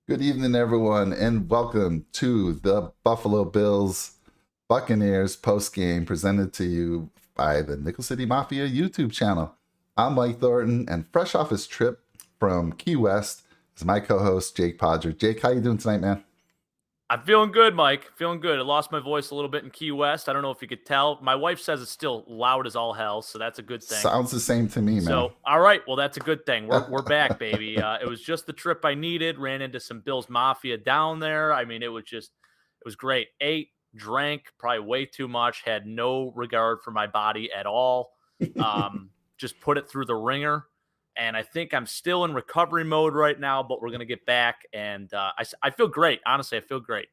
Good evening, everyone, and welcome to the Buffalo Bills Buccaneers Postgame presented to you by the Nickel City Mafia YouTube channel. I'm Mike Thornton, and fresh off his trip from Key West is my co-host, Jake Podger. Jake, how you doing tonight, man? I'm feeling good, Mike. Feeling good. I lost my voice a little bit in Key West. I don't know if you could tell. My wife says it's still loud as all hell, so that's a good thing. Sounds the same to me, man. So, all right. Well, that's a good thing. We're back, baby. It was just the trip I needed. Ran into some Bills Mafia down there. I mean, it was great. Ate, drank, probably way too much. Had no regard for my body at all. Just put it through the ringer. And I think I'm still in recovery mode right now, but we're going to get back. And I feel great. Honestly, I feel great.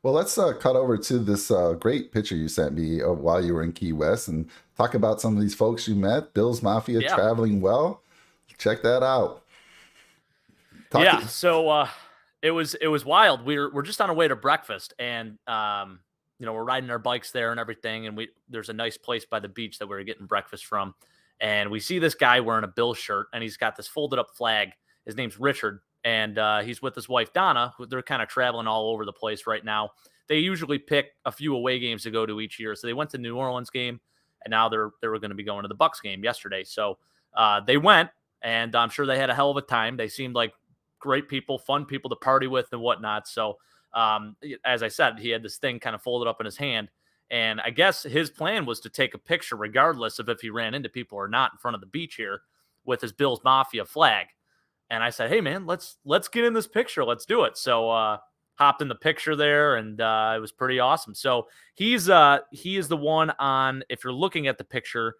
Well, let's cut over to this great picture you sent me while you were in Key West and talk about some of these folks you met. Bills Mafia traveling well. Check that out. So it was wild. We're just on our way to breakfast, and we're riding our bikes there and everything. And there's a nice place by the beach that we were getting breakfast from. And we see this guy wearing a Bills shirt, and he's got this folded up flag. His name's Richard, and he's with his wife, Donna, who they're kind of traveling all over the place right now. They usually pick a few away games to go to each year. So they went to New Orleans game, and now they were going to be going to the Bucs game yesterday. So they went, and I'm sure they had a hell of a time. They seemed like great people, fun people to party with and whatnot. So as I said, he had this thing kind of folded up in his hand. And I guess his plan was to take a picture regardless of if he ran into people or not in front of the beach here with his Bills Mafia flag. And I said, hey, man, let's get in this picture. Let's do it. So hopped in the picture there, and it was pretty awesome. So he is the one on, if you're looking at the picture,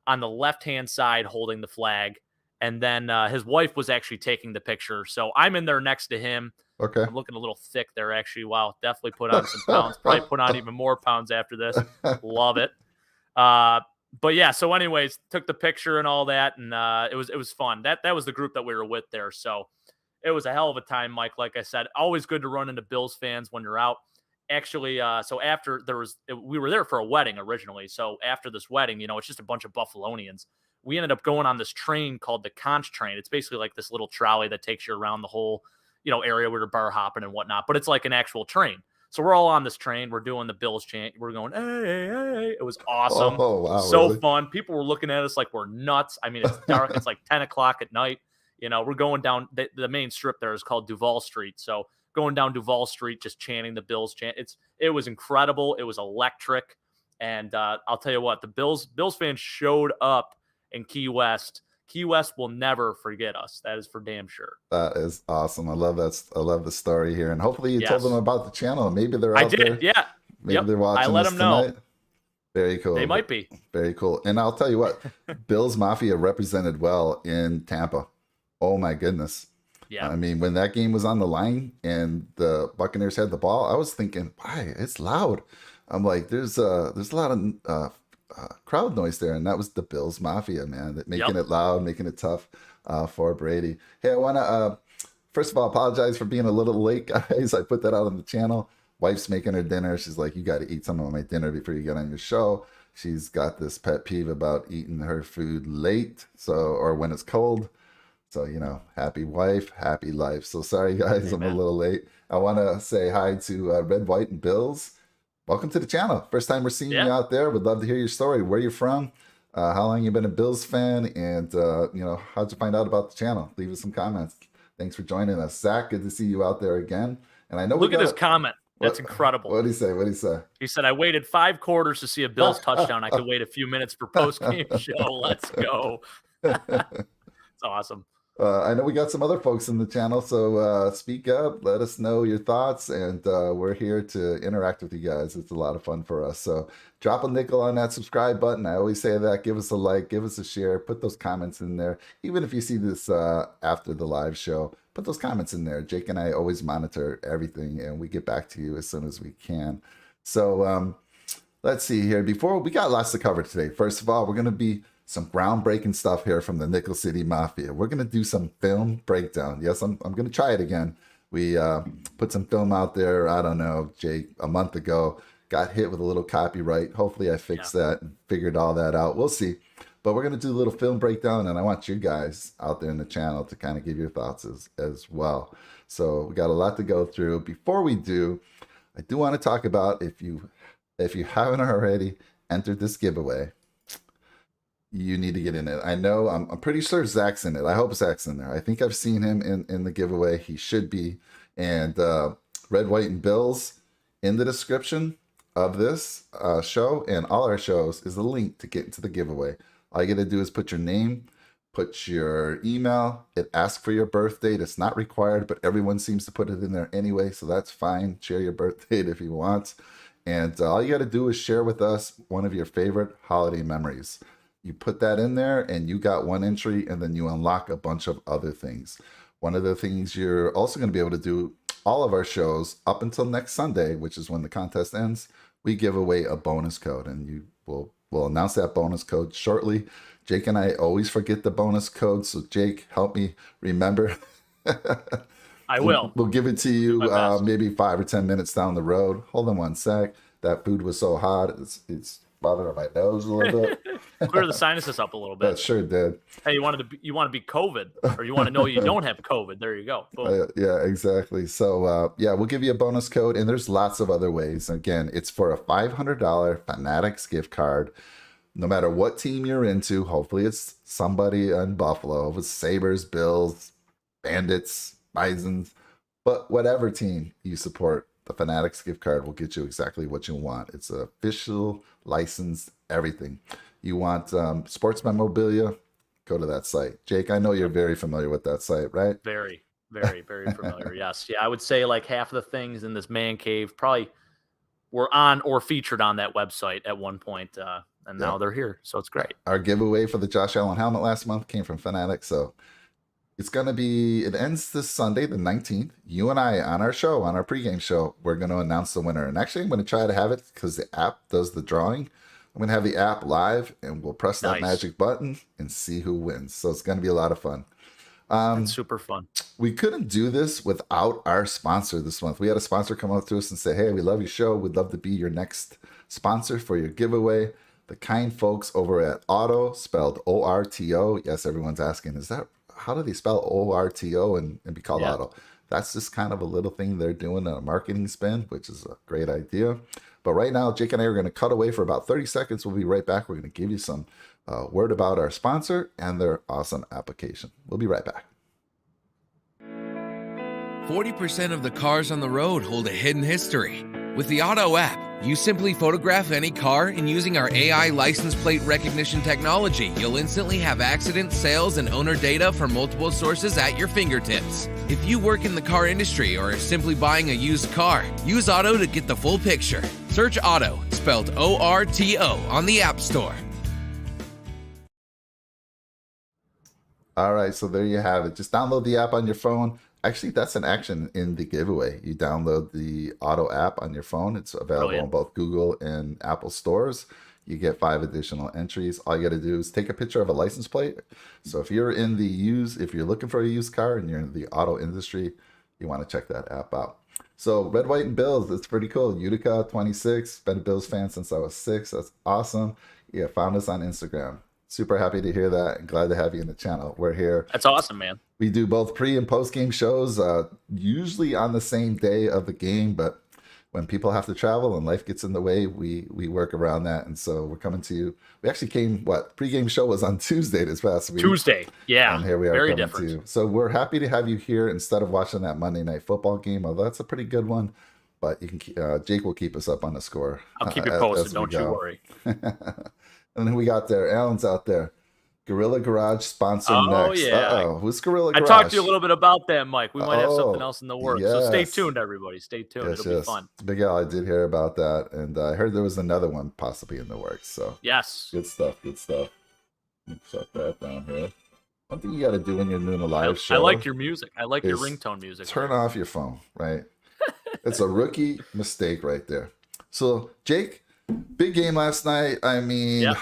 on the left-hand side holding the flag. And then his wife was actually taking the picture. So I'm in there next to him. Okay. I'm looking a little thick there, actually. Wow, definitely put on some pounds. Probably put on even more pounds after this. Love it. But yeah, so anyways, took the picture and all that, and it was fun. That was the group that we were with there. So it was a hell of a time, Mike. Like I said, always good to run into Bills fans when you're out. Actually, so after we were there for a wedding originally. So after this wedding, it's just a bunch of Buffalonians. We ended up going on this train called the Conch train. It's basically like this little trolley that takes you around the whole area where you're bar hopping and whatnot, but it's like an actual train. So we're all on this train. We're doing the Bills chant. We're going, hey, hey. It was awesome. Oh, wow, so really? Fun. People were looking at us like we're nuts. I mean, it's dark. It's like 10 o'clock at night. We're going down the main strip there is called Duval Street. So going down Duval Street, just chanting the Bills chant. It was incredible. It was electric. And I'll tell you what, the Bills fans showed up in Key West. Key West will never forget us. That is for damn sure. That is awesome. I love that. I love the story here. And hopefully you told them about the channel. Maybe they're out there. Yeah. Maybe they're watching I let them know. Tonight. Very cool. They might be. Very cool. And I'll tell you what, Bills Mafia represented well in Tampa. Oh my goodness. Yeah. I mean, when that game was on the line and the Buccaneers had the ball, I was thinking, why? It's loud. I'm like, there's a lot of crowd noise there, and that was the Bills Mafia, man, making it loud, making it tough for Brady. Hey, I want to first of all apologize for being a little late, guys. I put that out on the channel. Wife's making her dinner. She's like, you got to eat some of my dinner before you get on your show. She's got this pet peeve about eating her food late, or when it's cold. So, happy wife, happy life. So sorry, guys, I'm a little late. I want to say hi to Red, White, and Bills. Welcome to the channel. First time we're seeing you out there. Would love to hear your story, where you're from, how long you've been a Bills fan, and how'd you find out about the channel? Leave us some comments. Thanks for joining us. Zach, good to see you out there again. And I know look at this comment. That's incredible. What did he say? He said, I waited 5 quarters to see a Bills touchdown. I could wait a few minutes for post-game show. Let's go. It's awesome. I know we got some other folks in the channel, so speak up, let us know your thoughts, and we're here to interact with you guys. It's a lot of fun for us. So drop a nickel on that subscribe button. I always say that. Give us a like, give us a share, put those comments in there. Even if you see this after the live show, put those comments in there. Jake and I always monitor everything, and we get back to you as soon as we can. So let's see here. Before we got lots to cover today. First of all, we're going to be some groundbreaking stuff here from the Nickel City Mafia. We're going to do some film breakdown. Yes, I'm going to try it again. We put some film out there, I don't know, Jake, a month ago. Got hit with a little copyright. Hopefully I fixed that and figured all that out. We'll see. But we're going to do a little film breakdown, and I want you guys out there in the channel to kind of give your thoughts as well. So we got a lot to go through. Before we do, I do want to talk about if you haven't already entered this giveaway, you need to get in it. I know I'm pretty sure Zach's in it. I hope Zach's in there. I think I've seen him in the giveaway. He should be. And Red, White, and Bills in the description of this show and all our shows is a link to get into the giveaway. All you got to do is put your name, put your email. It asks for your birth date. It's not required, but everyone seems to put it in there anyway, so that's fine. Share your birth date if you want. And all you got to do is share with us one of your favorite holiday memories. You put that in there and you got one entry, and then you unlock a bunch of other things. One of the things you're also going to be able to do, all of our shows up until next Sunday, which is when the contest ends, we give away a bonus code, and we'll announce that bonus code shortly. Jake and I always forget the bonus code, so Jake, help me remember. I will. We'll give it to you maybe 5 or 10 minutes down the road. Hold on one sec. That food was so hot, it's bothering my nose a little bit. Clear the sinuses up a little bit. That sure did. Hey, you want to be COVID, or you want to know you don't have COVID? There you go. Yeah, exactly. So we'll give you a bonus code, and there's lots of other ways. Again, it's for a $500 Fanatics gift card. No matter what team you're into, hopefully it's somebody in Buffalo, with Sabres, Bills, Bandits, Bisons, but whatever team you support, the Fanatics gift card will get you exactly what you want. It's official, licensed, everything. You want sports memorabilia? Go to that site. Jake, I know you're very familiar with that site, right? Very, very, very familiar. Yes. Yeah, I would say like half of the things in this man cave probably were on or featured on that website at one point, and now they're here. So it's great. Our giveaway for the Josh Allen helmet last month came from Fanatics, so it's going to be, it ends this Sunday, the 19th. You and I, on our show, on our pregame show, we're going to announce the winner. And actually, I'm going to try to have it because the app does the drawing. I'm going to have the app live, and we'll press that magic button and see who wins. So it's going to be a lot of fun. It's super fun. We couldn't do this without our sponsor this month. We had a sponsor come up to us and say, hey, we love your show. We'd love to be your next sponsor for your giveaway. The kind folks over at Auto, spelled O-R-T-O. Yes, everyone's asking, how do they spell O-R-T-O and be called Auto? That's just kind of a little thing they're doing on a marketing spin, which is a great idea. But right now, Jake and I are going to cut away for about 30 seconds. We'll be right back. We're going to give you some word about our sponsor and their awesome application. We'll be right back. 40% of the cars on the road hold a hidden history. With the Auto app, you simply photograph any car, and using our AI license plate recognition technology, you'll instantly have accident, sales, and owner data from multiple sources at your fingertips. If you work in the car industry or are simply buying a used car, use Auto to get the full picture. Search Auto, spelled O-R-T-O, on the App Store. All right, so there you have it. Just download the app on your phone. Actually, that's an action in the giveaway. You download the Auto app on your phone. It's available on both Google and Apple stores. You get 5 additional entries. All you got to do is take a picture of a license plate. So if you're in if you're looking for a used car and you're in the auto industry, you want to check that app out. So Red, White, and Bills, it's pretty cool. Utica 26, been a Bills fan since I was 6. That's awesome. Yeah, found us on Instagram. Super happy to hear that, and glad to have you in the channel. We're here. That's awesome, man. We do both pre and post game shows, usually on the same day of the game, but when people have to travel and life gets in the way, we work around that. And so we're coming to you. We actually came, pregame show was on Tuesday this past week. Tuesday, yeah. And here we are very coming different. to you. So we're happy to have you here instead of watching that Monday Night Football game, although that's a pretty good one. But you can Jake will keep us up on the score. I'll keep you posted, don't you worry. And then we got there. Alan's out there. Gorilla Garage sponsor next. Yeah. Uh-oh. Who's Gorilla Garage? I talked to you a little bit about that, Mike. We might have something else in the works. So stay tuned, everybody. Stay tuned. It'll be fun. Big Al, I did hear about that. And I heard there was another one possibly in the works. So yes. Good stuff. Shut that down here. One thing you got to do when you're doing a live show. I like your music. I like your ringtone music. Turn off your phone, right? It's a rookie mistake right there. So, Jake, big game last night. I mean,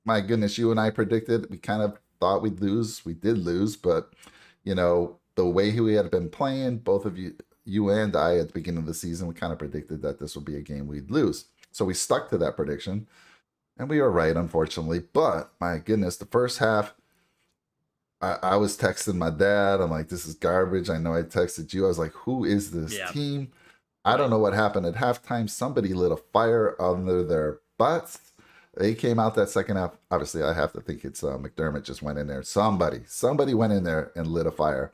my goodness, you and I predicted. We kind of thought we'd lose. We did lose, but, the way we had been playing, both of you and I at the beginning of the season, we kind of predicted that this would be a game we'd lose. So we stuck to that prediction, and we were right, unfortunately. But, my goodness, the first half, I was texting my dad. I'm like, this is garbage. I know I texted you. I was like, who is this team? I don't know what happened at halftime. Somebody lit a fire under their butts. They came out that second half. Obviously, I have to think it's McDermott just went in there. Somebody went in there and lit a fire.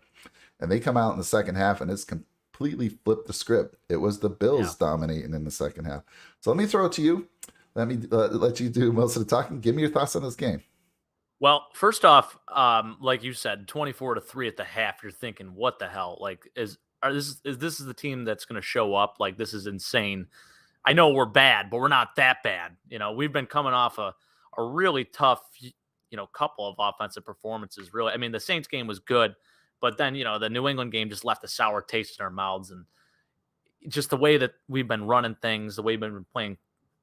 And they come out in the second half, and it's completely flipped the script. It was the Bills dominating in the second half. So let me throw it to you. Let me let you do most of the talking. Give me your thoughts on this game. Well, first off, like you said, 24-3 at the half. You're thinking, what the hell? Like, this is the team that's going to show up? Like, this is insane. I know we're bad, but we're not that bad. You know, we've been coming off a really tough, couple of offensive performances. Really, I mean, the Saints game was good, but then the New England game just left a sour taste in our mouths, and just the way that we've been running things, the way we've been playing,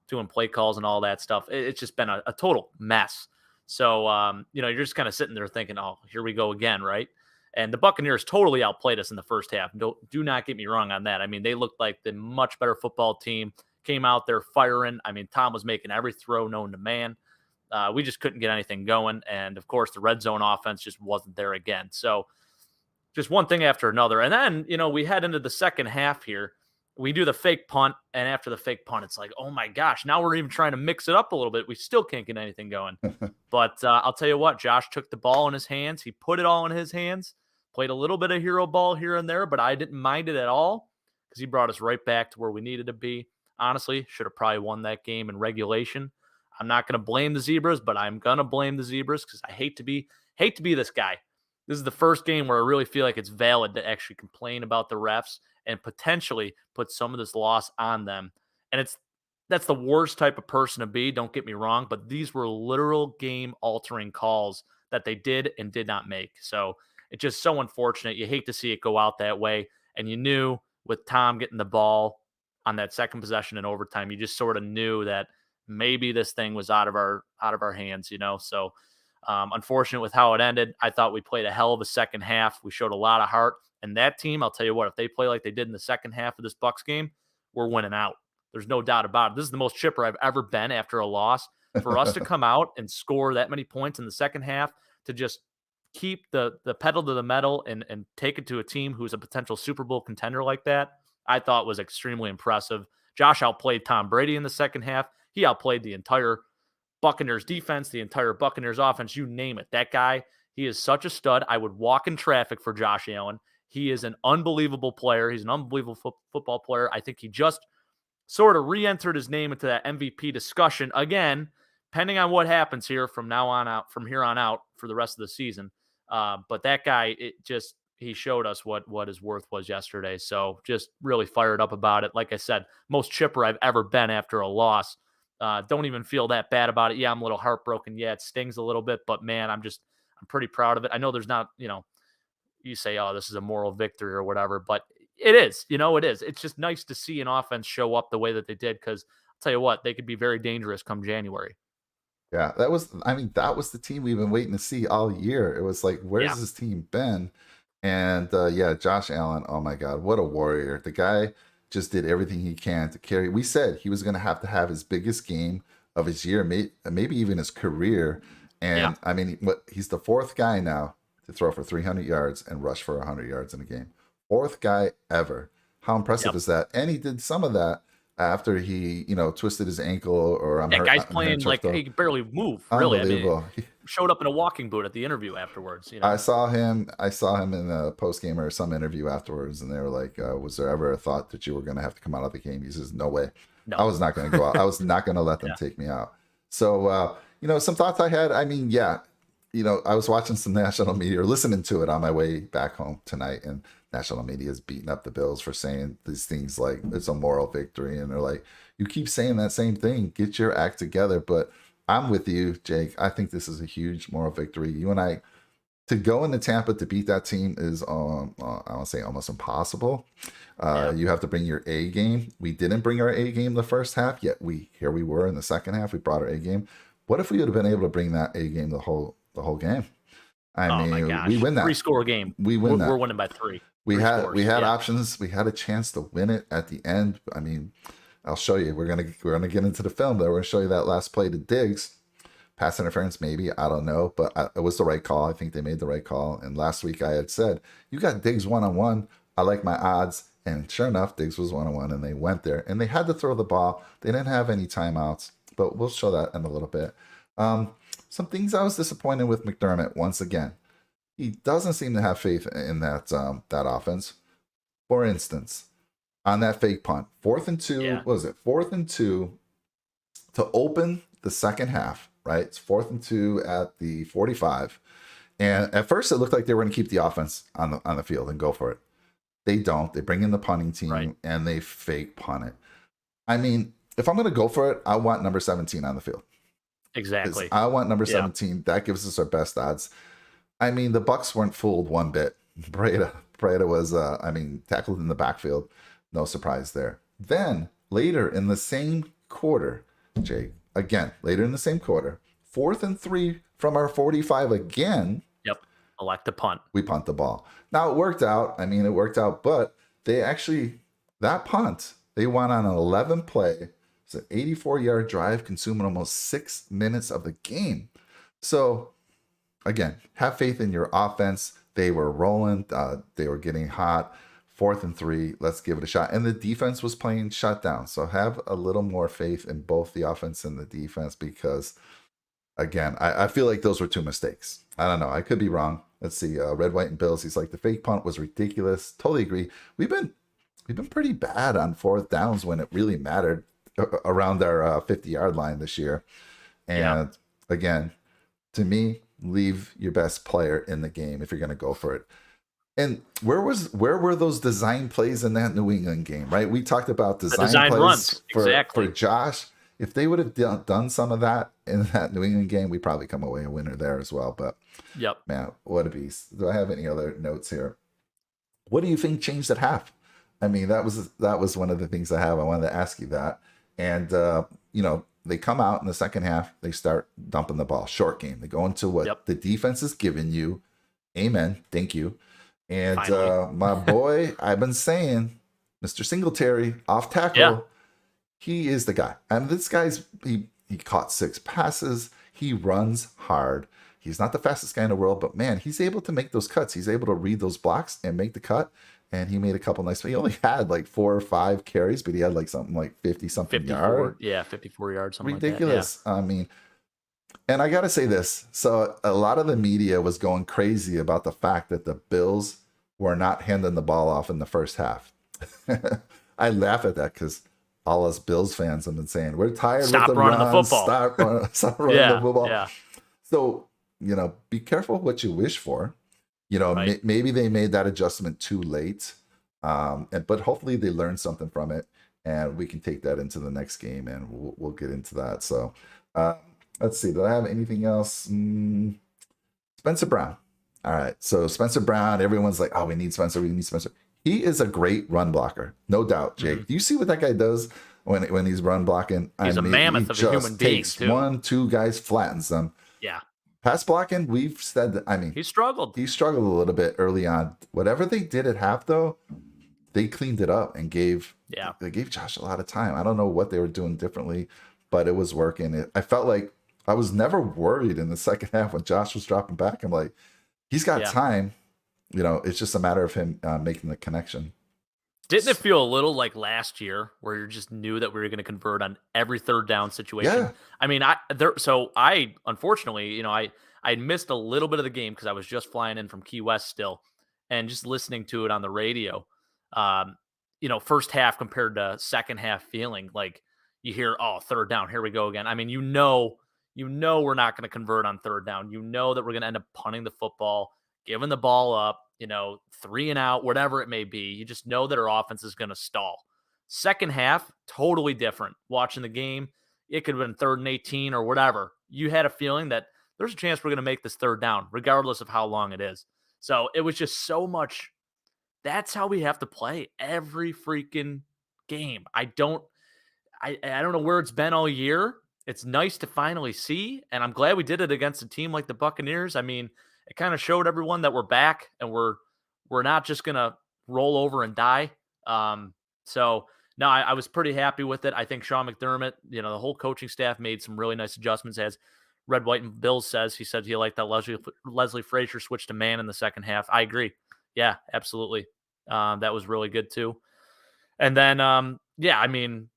doing play calls and all that stuff. It's just been a total mess. So, you're just kind of sitting there thinking, oh, here we go again, right? And the Buccaneers totally outplayed us in the first half. Do not get me wrong on that. I mean, they looked like the much better football team, came out there firing. I mean, Tom was making every throw known to man. We just couldn't get anything going. And, of course, the red zone offense just wasn't there again. So just one thing after another. And then, we head into the second half here. We do the fake punt, and after the fake punt, it's like, oh, my gosh, now we're even trying to mix it up a little bit. We still can't get anything going. But I'll tell you what, Josh took the ball in his hands. He put it all in his hands, played a little bit of hero ball here and there, but I didn't mind it at all because he brought us right back to where we needed to be. Honestly, should have probably won that game in regulation. I'm not going to blame the Zebras, but I'm going to blame the Zebras because I hate to be this guy. This is the first game where I really feel like it's valid to actually complain about the refs and potentially put some of this loss on them. And that's the worst type of person to be, don't get me wrong, but these were literal game-altering calls that they did and did not make. So it's just so unfortunate. You hate to see it go out that way. And you knew with Tom getting the ball on that second possession in overtime, you just sort of knew that maybe this thing was out of our hands, So unfortunate with how it ended. I thought we played a hell of a second half. We showed a lot of heart. And that team, I'll tell you what, if they play like they did in the second half of this Bucs game, we're winning out. There's no doubt about it. This is the most chipper I've ever been after a loss. For us to come out and score that many points in the second half, to just keep the pedal to the metal and take it to a team who's a potential Super Bowl contender like that, I thought was extremely impressive. Josh outplayed Tom Brady in the second half. He outplayed the entire Buccaneers defense, the entire Buccaneers offense, you name it. That guy, he is such a stud. I would walk in traffic for Josh Allen. He is an unbelievable player. He's an unbelievable football player. I think he just sort of re-entered his name into that MVP discussion again, depending on what happens here from here on out for the rest of the season. But that guy, he showed us what his worth was yesterday. So just really fired up about it. Like I said, most chipper I've ever been after a loss. Don't even feel that bad about it. Yeah, I'm a little heartbroken. Yeah, it stings a little bit, but man, I'm pretty proud of it. I know there's not, you say, oh, this is a moral victory or whatever, but it is, it is. It's just nice to see an offense show up the way that they did, because I'll tell you what, they could be very dangerous come January. Yeah, that was the team we've been waiting to see all year. It was like, where's this team been? And Josh Allen, oh my God, what a warrior. The guy just did everything he can to carry. We said he was going to have his biggest game of his year, maybe even his career. And I mean, he's the fourth guy now to throw for 300 yards and rush for 100 yards in a game. Fourth guy ever. How impressive is that? And he did some of that after he, twisted his ankle or I'm hurt. Guy's playing like he could barely move. Really, unbelievable. I mean, showed up in a walking boot at the interview afterwards. I saw him in a post game or some interview afterwards, and they were like, "Was there ever a thought that you were going to have to come out of the game?" He says, "No way. No. I was not going to go out. I was not going to let them take me out." So, some thoughts I had. I mean, I was watching some national media or listening to it on my way back home tonight, and national media is beating up the Bills for saying these things like it's a moral victory. And they're like, you keep saying that same thing, get your act together. But I'm with you, Jake. I think this is a huge moral victory. You and I, to go into Tampa to beat that team is, I want to say almost impossible. You have to bring your A game. We didn't bring our A game the first half, yet here we were in the second half. We brought our A game. What if we would have been able to bring that A game the whole game? I mean, my gosh. We win that 3-score game. We're winning by 3. We had options. We had a chance to win it at the end. I mean, I'll show you. We're gonna get into the film there. We're gonna show you that last play to Diggs. Pass interference, maybe. I don't know. But it was the right call. I think they made the right call. And last week I had said, you got Diggs one-on-one. I like my odds. And sure enough, Diggs was one-on-one, and they went there. And they had to throw the ball. They didn't have any timeouts. But we'll show that in a little bit. Some things I was disappointed with McDermott once again. He doesn't seem to have faith in that offense. For instance, on that fake punt, 4th and 2, what was it? 4th and 2 to open the second half, right? It's 4th and 2 at the 45. And at first it looked like they were going to keep the offense on the field and go for it. They don't. They bring in the punting team and they fake punt it. I mean, if I'm going to go for it, I want number 17 on the field. Exactly. I want number 17. That gives us our best odds. I mean, the Bucs weren't fooled one bit. Breida was, tackled in the backfield. No surprise there. Then later in the same quarter, Jake, again, later in the same quarter, 4th and 3 from our 45 again. Yep. Elect to punt. We punt the ball. Now it worked out. But they actually, that punt, they went on an 11 play. It's an 84-yard drive, consuming almost 6 minutes of the game. So, again, have faith in your offense. They were rolling. They were getting hot. 4th and 3. Let's give it a shot. And the defense was playing shutdown. So have a little more faith in both the offense and the defense because, again, I feel like those were 2 mistakes. I don't know. I could be wrong. Let's see. Red, White, and Bills. He's like, the fake punt was ridiculous. Totally agree. We've been pretty bad on 4th downs when it really mattered around our 50-yard line this year. And again, to me, leave your best player in the game if you're going to go for it. And where were those design plays in that New England game, right? We talked about design plays runs. For Josh. If they would have done some of that in that New England game, we probably come away a winner there as well. But man, what a beast. Do I have any other notes here? What do you think changed at half? I mean, that was one of the things I have. I wanted to ask you that. And, they come out in the second half. They start dumping the ball. Short game. They go into what the defense is giving you. Amen. Thank you. And my boy, I've been saying, Mr. Singletary, off tackle, he is the guy. And this guy's, he caught 6 passes. He runs hard. He's not the fastest guy in the world, but man, he's able to make those cuts. He's able to read those blocks and make the cut. And he made a couple nice. He only had like 4 or 5 carries, but he had like something like 50-something yards. Yeah, 54 yards. Something ridiculous. Like that, I mean, and I got to say this. So a lot of the media was going crazy about the fact that the Bills were not handing the ball off in the first half. I laugh at that because all us Bills fans have been saying, we're tired Stop with the running run. the football. Stop running the football. Yeah. So, be careful what you wish for. Maybe they made that adjustment too late, but hopefully they learned something from it, and we can take that into the next game, and we'll get into that. So let's see. Do I have anything else? Spencer Brown. All right. So Spencer Brown, everyone's like, oh, we need Spencer. He is a great run blocker, no doubt, Jake. Do you see what that guy does when he's run blocking? He's a mammoth of a human being, takes too. 1-2 guys, flattens them. Yeah. Pass blocking, we've said that, he struggled. He struggled a little bit early on. Whatever they did at half, though, they cleaned it up and gave Josh a lot of time. I don't know what they were doing differently, but it was working. I felt like I was never worried in the second half when Josh was dropping back. I'm like, he's got time. It's just a matter of him making the connection. Didn't it feel a little like last year where you just knew that we were going to convert on every 3rd down situation? Yeah. I mean, I unfortunately, I missed a little bit of the game because I was just flying in from Key West still and just listening to it on the radio. First half compared to second half feeling like you hear, 3rd down, here we go again. I mean, we're not going to convert on 3rd down. That we're going to end up punting the football, giving the ball up, 3 and out, whatever it may be. You just know that our offense is going to stall. Second half, totally different. Watching the game, it could have been 3rd and 18 or whatever. You had a feeling that there's a chance we're going to make this 3rd down, regardless of how long it is. So it was just so much. That's how we have to play every freaking game. I don't know where it's been all year. It's nice to finally see, and I'm glad we did it against a team like the Buccaneers. I mean, it kind of showed everyone that we're back and we're not just going to roll over and die. So no, I was pretty happy with it. I think Sean McDermott, the whole coaching staff made some really nice adjustments, as Red, White, and Bills says. He said he liked that Leslie Frazier switch to man in the second half. I agree. Yeah, absolutely. That was really good too. And then, yeah, I mean,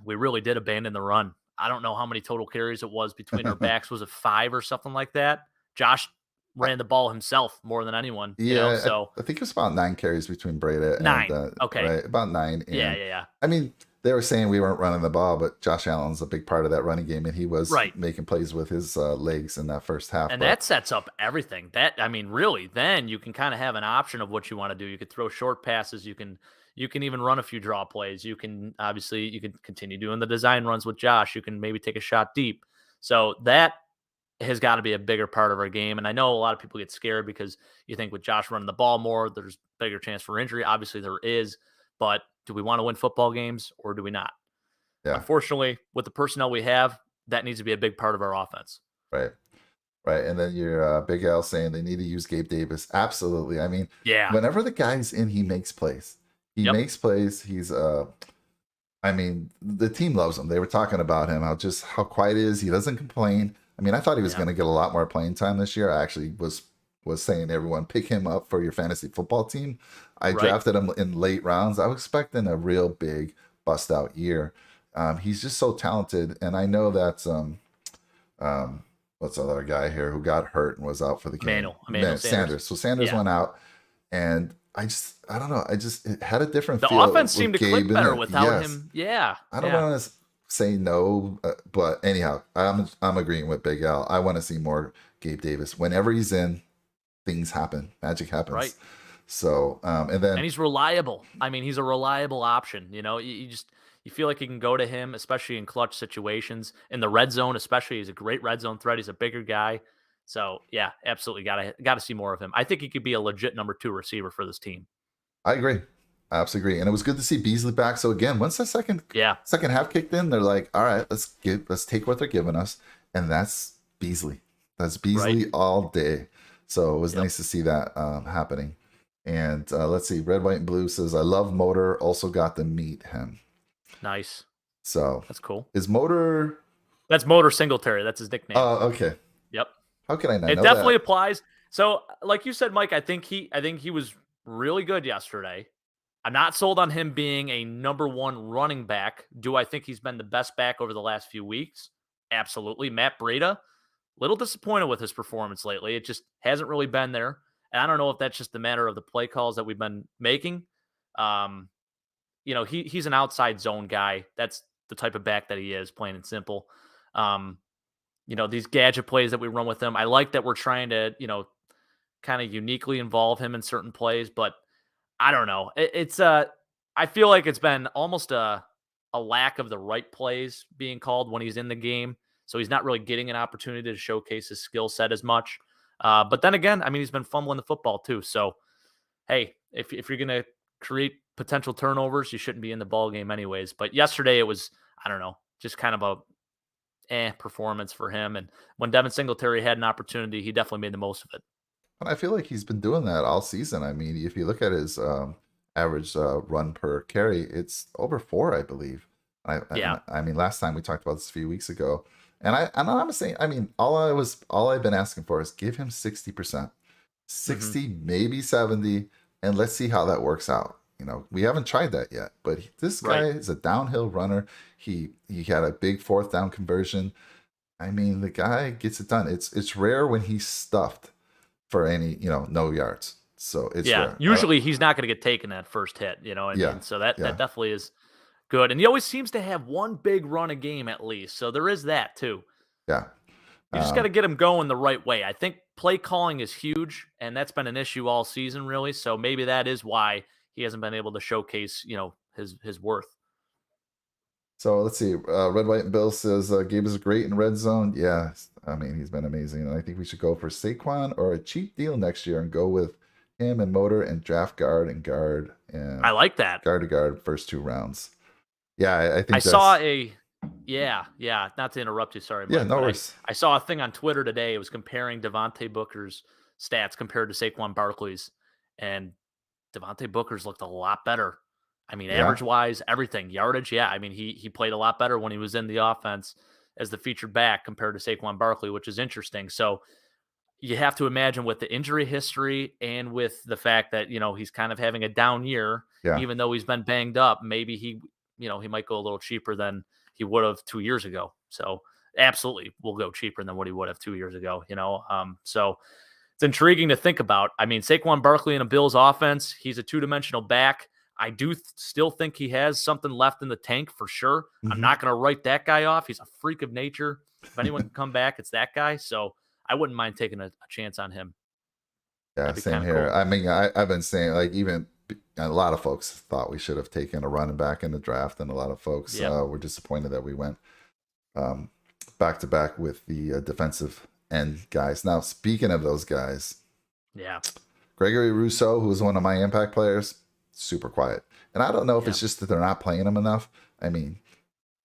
we really did abandon the run. I don't know how many total carries it was between our backs. Was it 5 or something like that? Josh ran the ball himself more than anyone, Yeah, so I think it was about 9 carries between Breida and 9. Okay. right, about 9. And Yeah. I mean, they were saying we weren't running the ball, but Josh Allen's a big part of that running game, and he was making plays with his legs in that first half. And that sets up everything. I mean, really, then you can kind of have an option of what you want to do. You could throw short passes. You can even run a few draw plays. You can continue doing the design runs with Josh. You can maybe take a shot deep. So that has got to be a bigger part of our game. And I know a lot of people get scared because you think with Josh running the ball more, there's bigger chance for injury. Obviously there is, but do we want to win football games or do we not? Yeah. Unfortunately, with the personnel we have, that needs to be a big part of our offense. Right. And then your Big Al saying they need to use Gabe Davis. Absolutely. I mean, whenever the guy's in, he makes plays. He makes plays. He's I mean, the team loves him. They were talking about him, how quiet he is. He doesn't complain. I mean, I thought he was going to get a lot more playing time this year. I actually was saying everyone pick him up for your fantasy football team. I drafted him in late rounds. I was expecting a real big bust out year. He's just so talented, and I know that's what's the other guy here who got hurt and was out for the game? Emmanuel Sanders. So Sanders went out, and I don't know. It had a different feel. The offense seemed to click better without him. Yeah. I don't want to say no, but anyhow, I'm agreeing with Big Al. I want to see more Gabe Davis. Whenever he's in, things happen. Magic happens. Right. So, and he's reliable. I mean, he's a reliable option. You feel like you can go to him, especially in clutch situations. In the red zone, especially, he's a great red zone threat. He's a bigger guy. So, yeah, absolutely got to see more of him. I think he could be a legit number 2 receiver for this team. I agree. I absolutely agree. And it was good to see Beasley back. So again, once the second half kicked in, they're like, all right, let's take what they're giving us. And that's Beasley. That's Beasley all day. So it was nice to see that happening. And let's see, Red, White, and Blue says, I love Motor. Also got to meet him. Nice. So that's cool. Is Motor? That's Motor Singletary. That's his nickname. Oh, okay. Yep. How can I not know It definitely that? applies. So, like you said, Mike, I think he was really good yesterday. I'm not sold on him being a number 1 running back. Do I think he's been the best back over the last few weeks? Absolutely. Matt Breida, little disappointed with his performance lately. It just hasn't really been there. And I don't know if that's just a matter of the play calls that we've been making. He's an outside zone guy. That's the type of back that he is, plain and simple. These gadget plays that we run with him, I like that we're trying to, kind of uniquely involve him in certain plays, but I don't know. I feel like it's been almost a lack of the right plays being called when he's in the game. So he's not really getting an opportunity to showcase his skill set as much. But then again, I mean, he's been fumbling the football too. So, hey, if you're going to create potential turnovers, you shouldn't be in the ball game anyways. But yesterday it was, I don't know, just kind of a performance for him. And when Devin Singletary had an opportunity, he definitely made the most of it. And I feel like he's been doing that all season. I mean, if you look at his average run per carry, it's over 4, I believe. I mean, last time we talked about this a few weeks ago, and I'm saying, I mean, all I've been asking for is give him 60%, 60, maybe 70, and let's see how that works out. We haven't tried that yet, but this guy is a downhill runner. He had a big 4th down conversion. I mean, the guy gets it done. It's rare when he's stuffed for any, no yards. So it's rare. Usually he's not going to get taken that first hit, and so that definitely is good. And he always seems to have one big run a game at least. So there is that too. Yeah. You just got to get him going the right way. I think play calling is huge, and that's been an issue all season, really. So maybe that is why he hasn't been able to showcase, his worth. So let's see. Red, White, and Bill says Gabe is great in red zone. Yeah, I mean, he's been amazing. And I think we should go for Saquon or a cheap deal next year and go with him and Motor and draft guard. And I like that. Guard to guard, first 2 rounds. Yeah, I think I saw a not to interrupt you, sorry. Yeah, no worries. I saw a thing on Twitter today. It was comparing Devontae Booker's stats compared to Saquon Barkley's, and Devontae Booker's looked a lot better. I mean, average-wise, everything. Yardage, I mean, he played a lot better when he was in the offense. as the featured back compared to Saquon Barkley, which is interesting. So you have to imagine with the injury history and with the fact that, he's kind of having a down year, Yeah. even though he's been banged up, maybe he might go a little cheaper than he would have 2 years ago. So absolutely will go cheaper than what he would have 2 years ago, so it's intriguing to think about. I mean, Saquon Barkley in a Bills offense, he's a two-dimensional back. I do still think he has something left in the tank for sure. Mm-hmm. I'm not going to write that guy off. He's a freak of nature. If anyone can come back, it's that guy. So I wouldn't mind taking a chance on him. Yeah, same here. Cool. I mean, I've been saying, like, even a lot of folks thought we should have taken a running back in the draft, and a lot of folks were disappointed that we went back to back with the defensive end guys. Now, speaking of those guys, Gregory Rousseau, who was one of my impact players, super quiet. And I don't know if it's just that they're not playing him enough. I mean,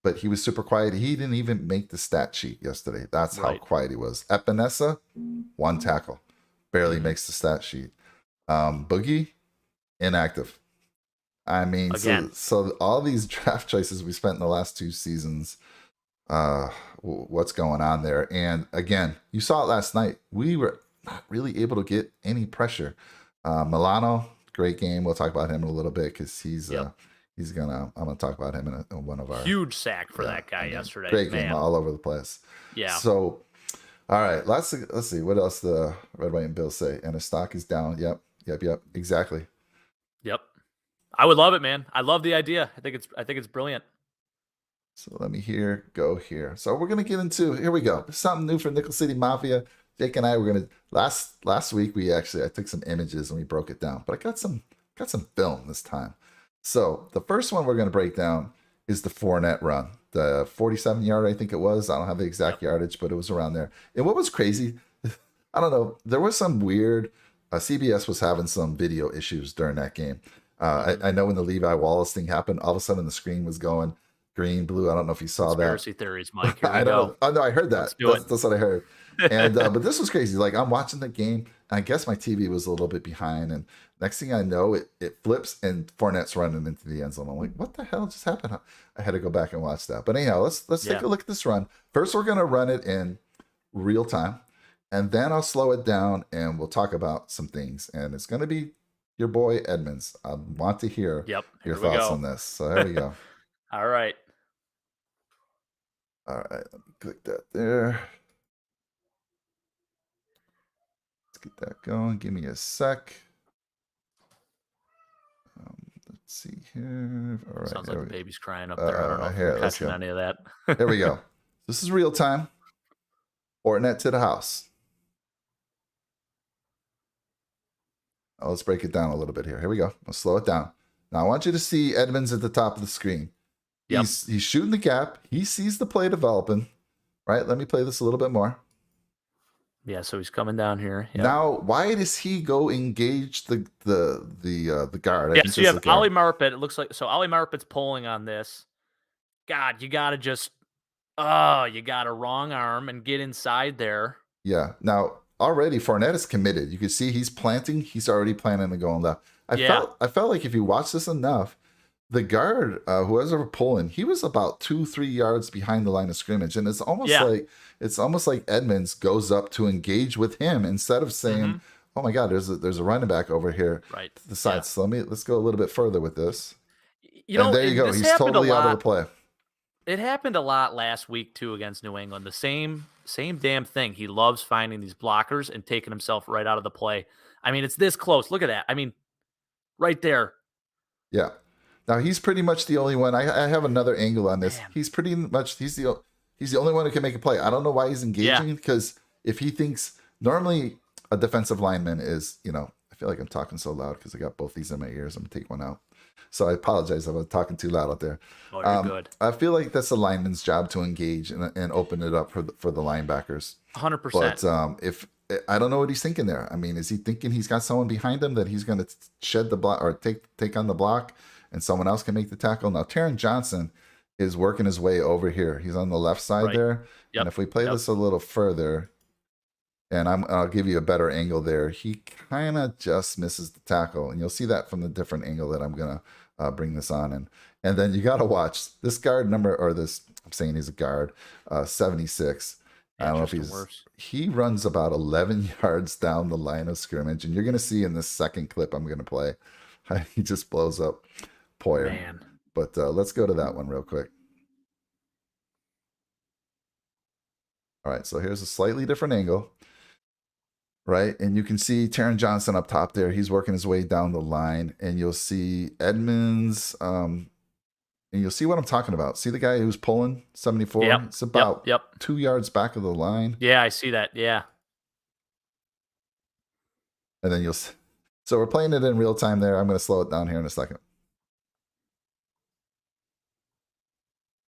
but he was super quiet. He didn't even make the stat sheet yesterday. That's how quiet he was. Epinesa, 1 tackle. Barely makes the stat sheet. Boogie, inactive. I mean, so all these draft choices we spent in the last 2 seasons, what's going on there? And again, you saw it last night. We were not really able to get any pressure. Milano, great game. We'll talk about him in a little bit because I'm gonna talk about him in one of our huge sack for that guy yesterday. Great game all over the place. Yeah. So, all right, let's see what else the Red, White, and Bills say. And his stock is down. Yep, exactly. Yep. I would love it, man. I love the idea. I think it's brilliant. So let me go here. So we're gonna get into, here we go. Something new for Nickel City Mafia. Jake and I were gonna last week I took some images and we broke it down, but I got some film this time. So the first one we're gonna break down is the Fournette run, the 47-yard, I think it was. I don't have the exact yardage, but it was around there. And what was crazy, I don't know, there was some weird. CBS was having some video issues during that game. I know when the Levi Wallace thing happened, all of a sudden the screen was going green, blue. I don't know if you saw Conspiracy theories, Mike. Here I know. Oh, no, I heard that. That's what I heard. And but this was crazy. Like, I'm watching the game, and I guess my TV was a little bit behind. And next thing I know, it flips, and Fournette's running into the end zone. I'm like, what the hell just happened? I had to go back and watch that. But anyhow, let's take a look at this run. First, we're gonna run it in real time, and then I'll slow it down, and we'll talk about some things. And it's gonna be your boy Edmonds. I want to hear your thoughts on this. So there we go. All right. Let me click that there. Let's get that going. Give me a sec. Let's see here. All right. Sounds like the baby's crying up there. I don't know if here, you're catching any of that. Here we go. This is real time. Fournette to the house. Now let's break it down a little bit here. Here we go. I'll slow it down. Now I want you to see Edmonds at the top of the screen. Yep. He's shooting the gap. He sees the play developing. Right? Let me play this a little bit more. Yeah, so he's coming down here. Yep. Now, why does he go engage the guard? Yeah, so you have Ollie Marpet. It looks like Ollie Marpet's pulling on this. God, you gotta you got a wrong arm and get inside there. Yeah. Now already Fournette is committed. You can see he's planting. He's already planning to go left. I felt like if you watch this enough, the guard, whoever's pulling, he was about 2-3 yards behind the line of scrimmage, and it's almost like Edmonds goes up to engage with him instead of saying, "Oh my God, there's a running back over here to the side." Yeah. So let's go a little bit further with this. There you go. He's totally out of the play. It happened a lot last week too against New England. The same damn thing. He loves finding these blockers and taking himself right out of the play. I mean, it's this close. Look at that. I mean, right there. Yeah. Now he's pretty much the only one. I have another angle on this. Man. He's the only one who can make a play. I don't know why he's engaging, because if he thinks, normally a defensive lineman is, I feel like I'm talking so loud because I got both these in my ears. I'm gonna take one out. So I apologize if I'm talking too loud out there. Oh, you're good. I feel like that's the lineman's job to engage and open it up for the linebackers. 100%. But if I don't know what he's thinking there. I mean, is he thinking he's got someone behind him that he's going to shed the block or take on the block, and someone else can make the tackle? Now, Taron Johnson is working his way over here. He's on the left side there. Yep. And if we play this a little further, and I'll give you a better angle there, he kind of just misses the tackle. And you'll see that from the different angle that I'm going to bring this on. And then you got to watch this guard number, or this saying he's a guard. 76. I don't know if he runs about 11 yards down the line of scrimmage, and you're going to see in this second clip I'm going to play, he just blows up Poyer. Man. But let's go to that one real quick. All right, so here's a slightly different angle, right? And you can see Taron Johnson up top there. He's working his way down the line, and you'll see Edmonds, and you'll see what I'm talking about. See the guy who's pulling 74? Yep. It's about 2 yards back of the line. Yeah, I see that. Yeah. And then so we're playing it in real time there. I'm going to slow it down here in a second.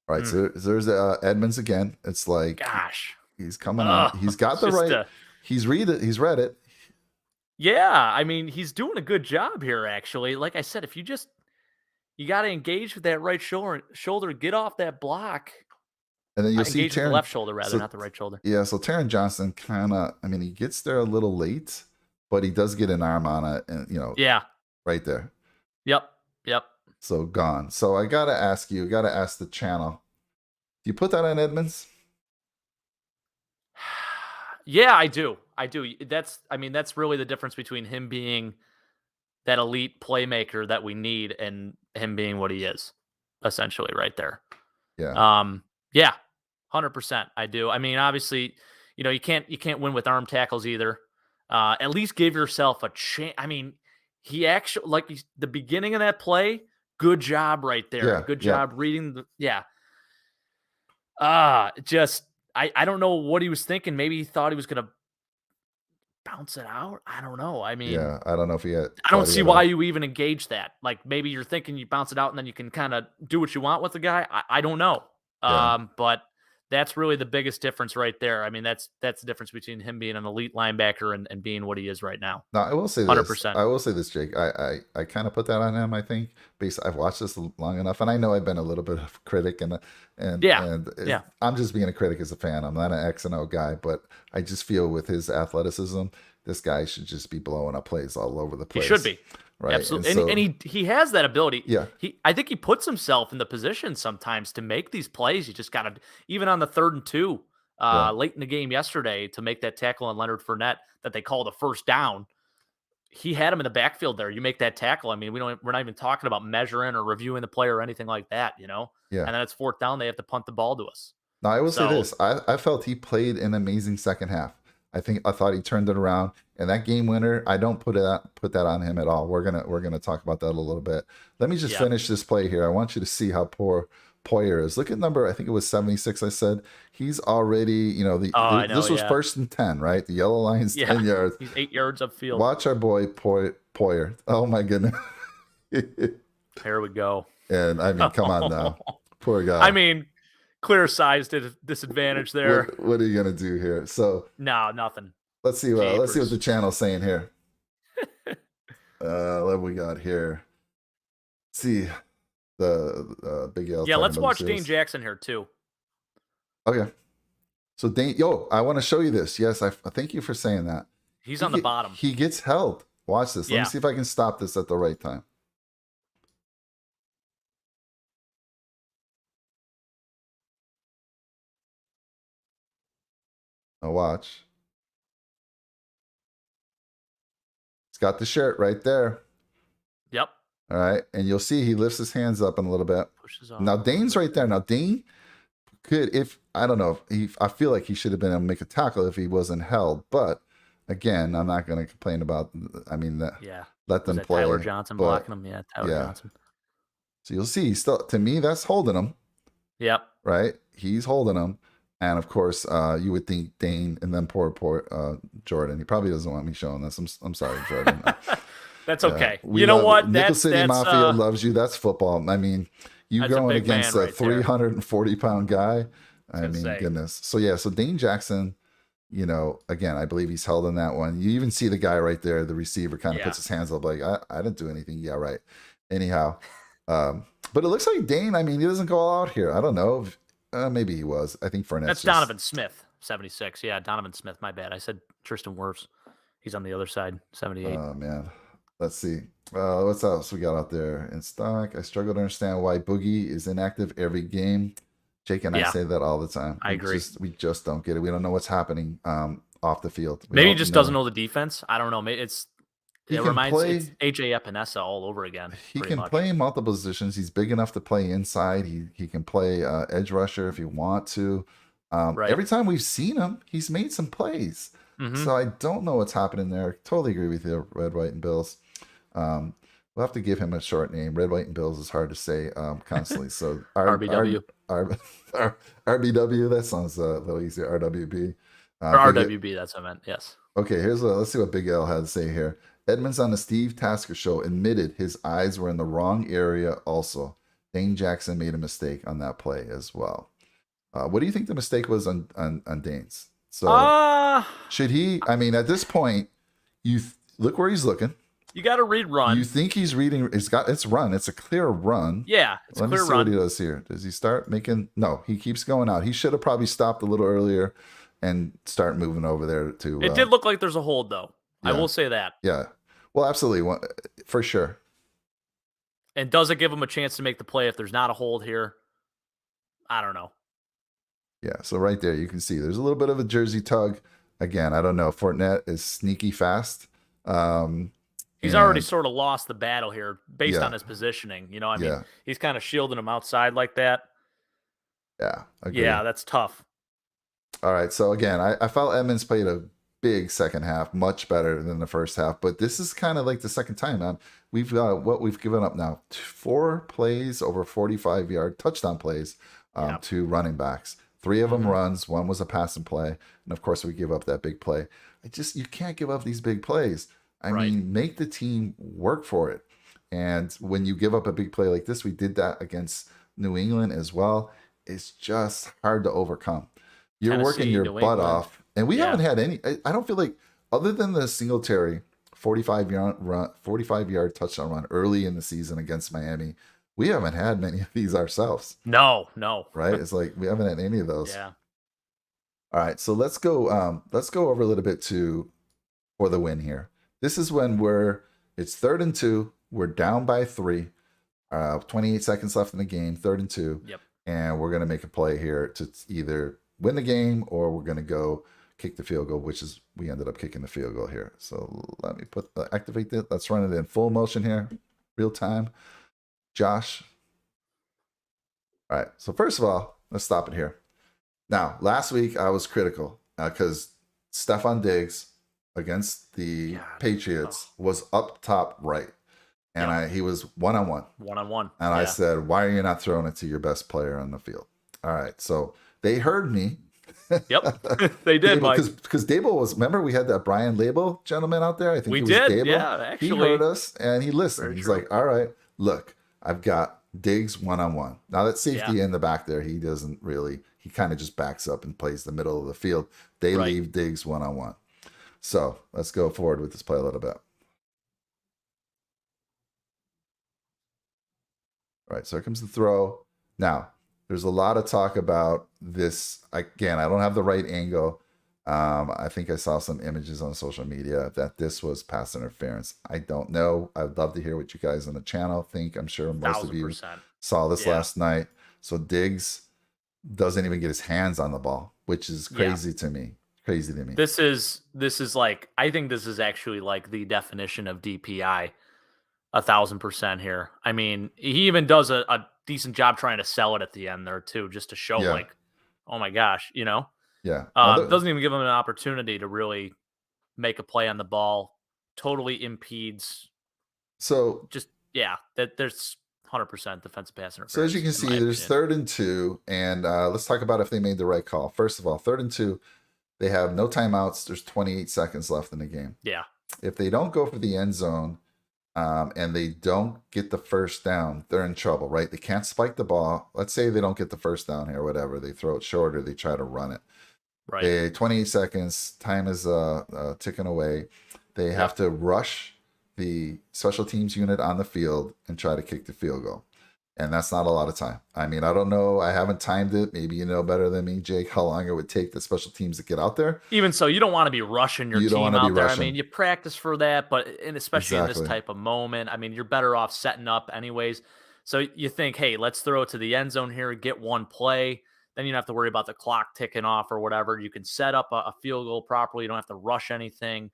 All right, so there's Edmonds again. It's like, gosh, he's coming on. He's got the right. He's read it. Yeah, I mean, he's doing a good job here, actually. Like I said, if you got to engage with that right shoulder, get off that block. And then you'll see engage with the left shoulder, rather, not the right shoulder. Yeah, so Taron Johnson he gets there a little late, but he does get an arm on it, and right there. Yep. So gone. So I gotta ask the channel. Do you put that on Edmonds? Yeah, I do. That's really the difference between him being that elite playmaker that we need and him being what he is, essentially, right there. Yeah. Yeah, 100%. I do. I mean, obviously, you can't win with arm tackles either. At least give yourself a chance. I mean, he actually, the beginning of that play, good job right there. Yeah, good job reading I don't know what he was thinking. Maybe he thought he was going to bounce it out. I don't know. I mean, I don't know if he had. I don't see why you even engage that. Like, maybe you're thinking you bounce it out and then you can kind of do what you want with the guy. I don't know. Yeah. But that's really the biggest difference right there. I mean, that's the difference between him being an elite linebacker and being what he is right now. No, I will say 100%. this. I will say this, Jake. I kind of put that on him, I think. I've watched this long enough, and I know I've been a little bit of a critic, and I'm just being a critic as a fan. I'm not an X and O guy, but I just feel with his athleticism, this guy should just be blowing up plays all over the place. He should be. Right. Absolutely. And he has that ability. Yeah. I think he puts himself in the position sometimes to make these plays. You just got to, even on the 3rd and 2, late in the game yesterday, to make that tackle on Leonard Fournette that they called a first down. He had him in the backfield there. You make that tackle. I mean, we're not even talking about measuring or reviewing the play or anything like that, Yeah. And then it's 4th down. They have to punt the ball to us. Now, I will say this. I felt he played an amazing second half. I thought he turned it around, and that game winner, I don't put that on him at all. We're gonna talk about that a little bit. Let me just finish this play here. I want you to see how poor Poyer is. Look at number, I think it was 76. I said he's already, this was 1st and 10, right? The yellow line's 10 yards. He's 8 yards upfield. Watch our boy Poyer. Oh my goodness. Here we go. And I mean, come on now, poor guy. I mean, clear size disadvantage there. What are you gonna do here? So no, nothing. Let's see. Let's see what the channel's saying here. What we got here? Let's see the Big L. Yeah, let's watch Dane Jackson here too. Okay. So Dane, I want to show you this. Yes, I thank you for saying that. He's on the bottom. He gets held. Watch this. Let me see if I can stop this at the right time. Now watch. He's got the shirt right there. Yep. All right. And you'll see he lifts his hands up in a little bit. Pushes off. Now Dane's right there. Now Dane could, I don't know, I feel like he should have been able to make a tackle if he wasn't held. But again, I'm not going to complain about, let them play. Tyler Johnson blocking him. Yeah, Tyler Johnson. So you'll see, to me, that's holding him. Yep. Right? He's holding him. And of course, you would think Dane, and then poor Jordan. He probably doesn't want me showing this. I'm sorry, Jordan. That's okay. You know what? Nickel City Mafia loves you. That's football. I mean, you going against a 340-pound guy. I mean, goodness. So Dane Jackson, again, I believe he's held in that one. You even see the guy right there, the receiver, kind of puts his hands up like, I didn't do anything. Yeah, right. Anyhow, but it looks like Dane, I mean, he doesn't go all out here. I don't know. Maybe he was. I think Fournette. That's Donovan Smith, 76. Yeah, Donovan Smith. My bad. I said Tristan Wirfs. He's on the other side, 78. Oh, man. Let's see. What else we got out there in stock? I struggle to understand why Boogie is inactive every game. Jake and I say that all the time. I agree. We just don't get it. We don't know what's happening off the field. Maybe he just doesn't know the defense. I don't know. Maybe it's AJ Epinesa all over again. He can play in multiple positions. He's big enough to play inside. He can play edge rusher if you want to. Every time we've seen him, he's made some plays. So I don't know what's happening there. Totally agree with you, Red, White, and Bills. We'll have to give him a short name. Red, White, and Bills is hard to say constantly. So RBW. RBW, that sounds a little easier. RWB. Or RWB, that's what I meant. Yes. Okay, let's see what Big L had to say here. Edmonds on the Steve Tasker show admitted his eyes were in the wrong area also. Dane Jackson made a mistake on that play as well. What do you think the mistake was on Dane's? So should he, I mean, at this point, look where he's looking. You got to read run. You think he's reading, it's run. It's a clear run. Yeah, it's a clear run. Let me see what he does here. Does he start making, no, he keeps going out. He should have probably stopped a little earlier and start moving over there to. It did look like there's a hold though. Yeah. I will say that. Yeah. Well, absolutely. For sure. And does it give him a chance to make the play if there's not a hold here? I don't know. Yeah, so right there, you can see there's a little bit of a jersey tug. Again, I don't know. Fournette is sneaky fast. He's already sort of lost the battle here based on his positioning. You know, I mean, he's kind of shielding him outside like that. Yeah. Yeah, that's tough. All right, so again, I felt Edmonds played a big second half, much better than the first half. But this is kind of like the second time now. We've given up now 4 plays over 45-yard touchdown plays to running backs. 3 of them runs, 1 was a passing play, and of course we give up that big play. You can't give up these big plays. I mean, make the team work for it. And when you give up a big play like this, we did that against New England as well. It's just hard to overcome. You're working your butt off, and we haven't had any. I don't feel like, other than the Singletary 45-yard touchdown run early in the season against Miami, we haven't had many of these ourselves. No. Right? It's like we haven't had any of those. Yeah. All right, so let's go over a little bit for the win here. This is when it's 3rd and 2. We're down by 3. 28 seconds left in the game, 3rd and 2. Yep. And we're going to make a play here to either win the game or we're going to go kick the field goal, which is we ended up kicking the field goal here. So let me activate that. Let's run it in full motion here, real time. Josh. All right. So first of all, let's stop it here. Now, last week I was critical because Stephon Diggs against the Patriots was up top right. And he was one-on-one. One-on-one. And I said, why are you not throwing it to your best player on the field? All right. So they heard me. Yep. They did, Mike. Because Dable remember we had that Brian Label gentleman out there? I think we he was did. Dable. Yeah, actually. He heard us and he listened. Very He's true. like, all right, look, I've got Diggs one-on-one. Now that safety in the back there, he kind of just backs up and plays the middle of the field. They leave Diggs one-on-one. So let's go forward with this play a little bit. All right, so here comes the throw. Now, there's a lot of talk about this. Again, I don't have the right angle. I think I saw some images on social media that this was pass interference. I don't know. I'd love to hear what you guys on the channel think. I'm sure most of you saw this last night. So Diggs doesn't even get his hands on the ball, which is crazy to me. Crazy to me. This is like, I think this is actually like the definition of DPI. 1,000% here. I mean, he even does a decent job trying to sell it at the end there too, just to show like, oh my gosh, you know? Yeah. Doesn't even give him an opportunity to really make a play on the ball. Totally impedes. So just, that there's 100% defensive pass interference. So as you can see, there's 3rd and 2. And let's talk about if they made the right call. First of all, 3rd and 2, they have no timeouts. There's 28 seconds left in the game. Yeah. If they don't go for the end zone, and they don't get the first down, they're in trouble, right? They can't spike the ball. Let's say they don't get the first down here, whatever. They throw it short or they try to run it. Right. 28 seconds. Time is ticking away. They have to rush the special teams unit on the field and try to kick the field goal. And that's not a lot of time. I mean, I don't know. I haven't timed it. Maybe you know better than me, Jake, how long it would take the special teams to get out there. Even so, you don't want to be rushing your team out there. I mean, you practice for that, but especially in this type of moment, I mean, you're better off setting up anyways. So you think, hey, let's throw it to the end zone here, get one play. Then you don't have to worry about the clock ticking off or whatever. You can set up a field goal properly. You don't have to rush anything.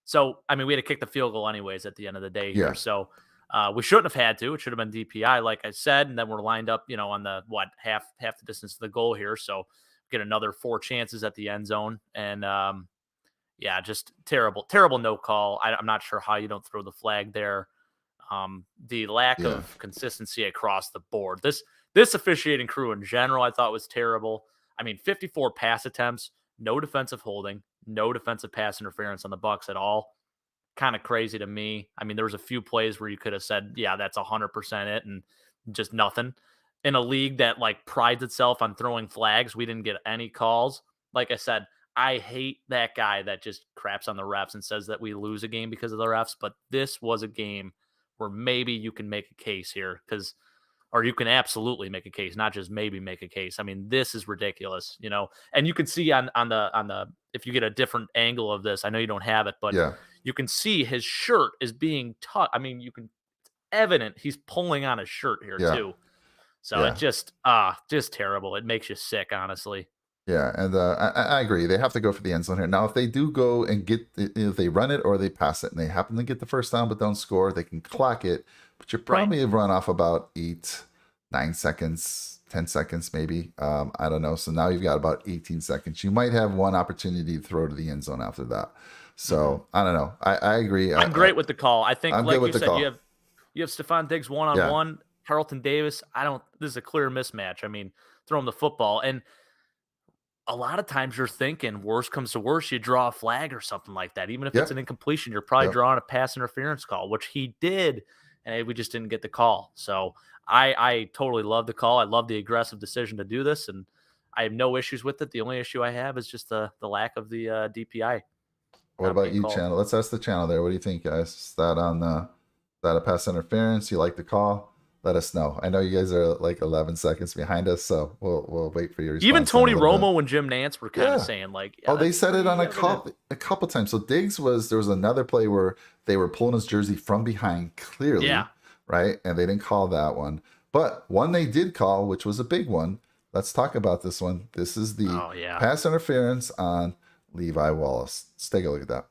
So, I mean, we had to kick the field goal anyways at the end of the day here. Yeah. So we shouldn't have had to. It should have been DPI, like I said. And then we're lined up, on the half the distance to the goal here. So get another 4 chances at the end zone. And just terrible no call. I'm not sure how you don't throw the flag there. The lack of consistency across the board. This officiating crew in general, I thought was terrible. I mean, 54 pass attempts, no defensive holding, no defensive pass interference on the Bucs at all. Kind of crazy to me. I mean, there was a few plays where you could have said, yeah, that's 100% it, and just nothing. In a league that prides itself on throwing flags, we didn't get any calls. Like I said, I hate that guy that just craps on the refs and says that we lose a game because of the refs, but this was a game where maybe you can make a case here or you can absolutely make a case, not just maybe make a case. I mean, this is ridiculous, and you can see on the, if you get a different angle of this, I know you don't have it, but you can see his shirt is being tucked. I mean, it's evident he's pulling on his shirt here too. So it just terrible. It makes you sick, honestly. Yeah, and I agree. They have to go for the end zone here. Now, if they do go and if they run it or they pass it and they happen to get the first down but don't score, they can clock it. But you're probably run off about 8, 9 seconds, 10 seconds maybe. I don't know. So now you've got about 18 seconds. You might have one opportunity to throw to the end zone after that. So I don't know. I agree. I'm great with the call. I think, like you said, you have Stephon Diggs 1-on-1. Carlton Davis, this is a clear mismatch. I mean, throw him the football. And a lot of times you're thinking, worst comes to worst, you draw a flag or something like that. Even if it's an incompletion, you're probably drawing a pass interference call, which he did, and we just didn't get the call. So I totally love the call. I love the aggressive decision to do this, and I have no issues with it. The only issue I have is just the lack of the DPI. What about you, channel? Let's ask the channel there. What do you think, guys? Is that a pass interference? You like the call? Let us know. I know you guys are 11 seconds behind us, so we'll wait for your response. Even Tony Romo and Jim Nance were kind of saying they said it on a couple times. So Diggs there was another play where they were pulling his jersey from behind clearly, right? And they didn't call that one. But one they did call, which was a big one. Let's talk about this one. This is the pass interference on Levi Wallace. Let's take a look at that.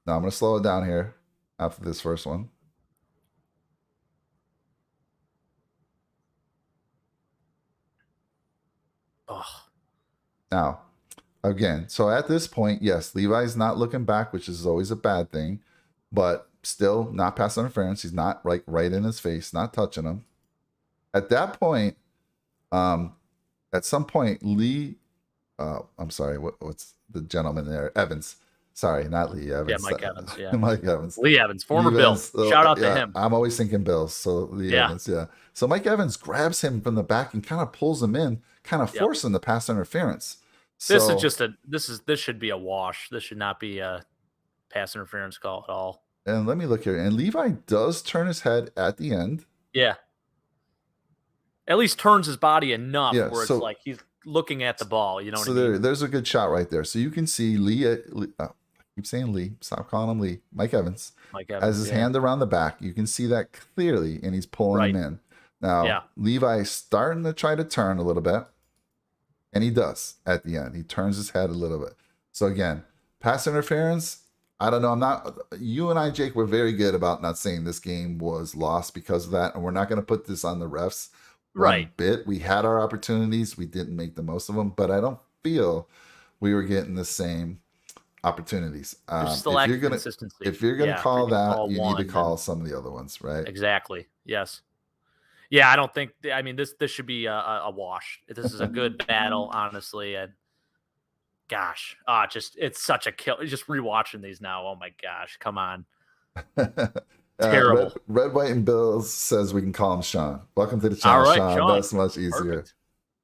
Now I'm going to slow it down here after this first one. Now, again, so at this point, yes, Levi's not looking back, which is always a bad thing, but still not pass interference. He's not right in his face, not touching him. At that point, at some point, I'm sorry, what's the gentleman there? Evans. Sorry, not Lee Evans. Yeah, Mike Evans. Yeah, Mike Evans. Lee Evans, former Bills. Shout out to him. I'm always thinking Bills. So Lee Evans, So Mike Evans grabs him from the back and kind of pulls him in, kind of forcing the pass interference. So, this should be a wash. This should not be a pass interference call at all. And let me look here. And Levi does turn his head at the end. Yeah. At least turns his body enough where it's like he's looking at the ball. You know what I mean? There's a good shot right there. So you can see Lee keep saying Lee. Stop calling him Lee. Mike Evans has his hand around the back. You can see that clearly, and he's pulling him in. Now, Levi's starting to try to turn a little bit, and he does at the end. He turns his head a little bit. So again, pass interference, I don't know. You and I, Jake, were very good about not saying this game was lost because of that, and we're not going to put this on the refs one bit. We had our opportunities. We didn't make the most of them, but I don't feel we were getting the same opportunities. If you're gonna call that, you need to call some of the other ones, right? Exactly. Yes. Yeah, I don't think. I mean, this should be a wash. This is a good battle, honestly. And gosh, it's such a kill. Just rewatching these now. Oh my gosh, come on. Terrible. Red, White, and Bills says we can call him Sean. Welcome to the channel, Sean. That's much easier. Perfect.